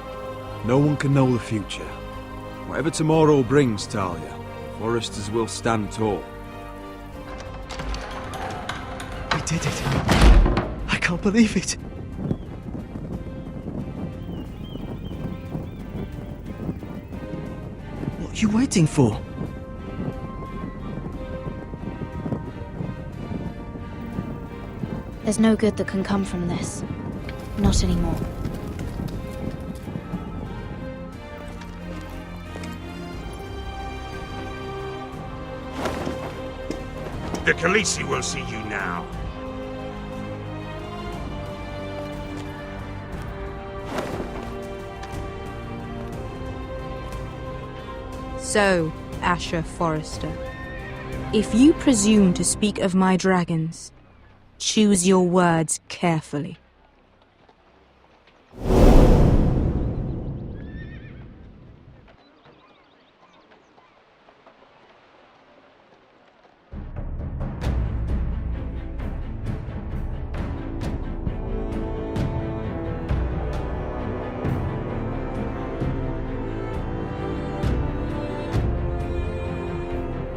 [SPEAKER 14] no one can know the future. Whatever tomorrow brings, Talia, Foresters will stand tall.
[SPEAKER 21] We did it. I can't believe it. What are you waiting for?
[SPEAKER 11] There's no good that can come from this. Not anymore.
[SPEAKER 12] The Khaleesi will see you now.
[SPEAKER 10] So, Asher Forrester, if you presume to speak of my dragons, choose your words carefully.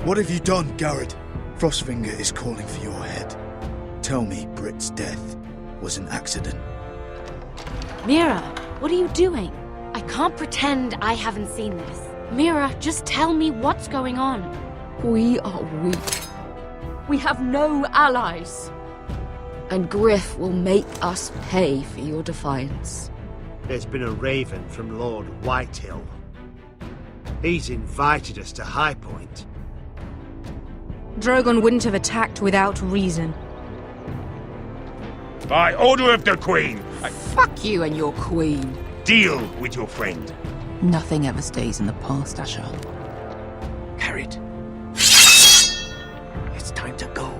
[SPEAKER 8] What have you done, Garrett? Frostfinger is calling for your head. Tell me Britt's death was an accident.
[SPEAKER 11] Mira, what are you doing? I can't pretend I haven't seen this. Mira, just tell me what's going on.
[SPEAKER 1] We are weak. We have no allies. And Griff will make us pay for your defiance.
[SPEAKER 16] There's been a raven from Lord Whitehill. He's invited us to High Point.
[SPEAKER 10] Drogon wouldn't have attacked without reason.
[SPEAKER 12] By order of the Queen,
[SPEAKER 3] Fuck you and your queen.
[SPEAKER 12] deal with your friend.
[SPEAKER 3] Nothing ever stays in the past, Asher.
[SPEAKER 8] Garrett. It's time to go.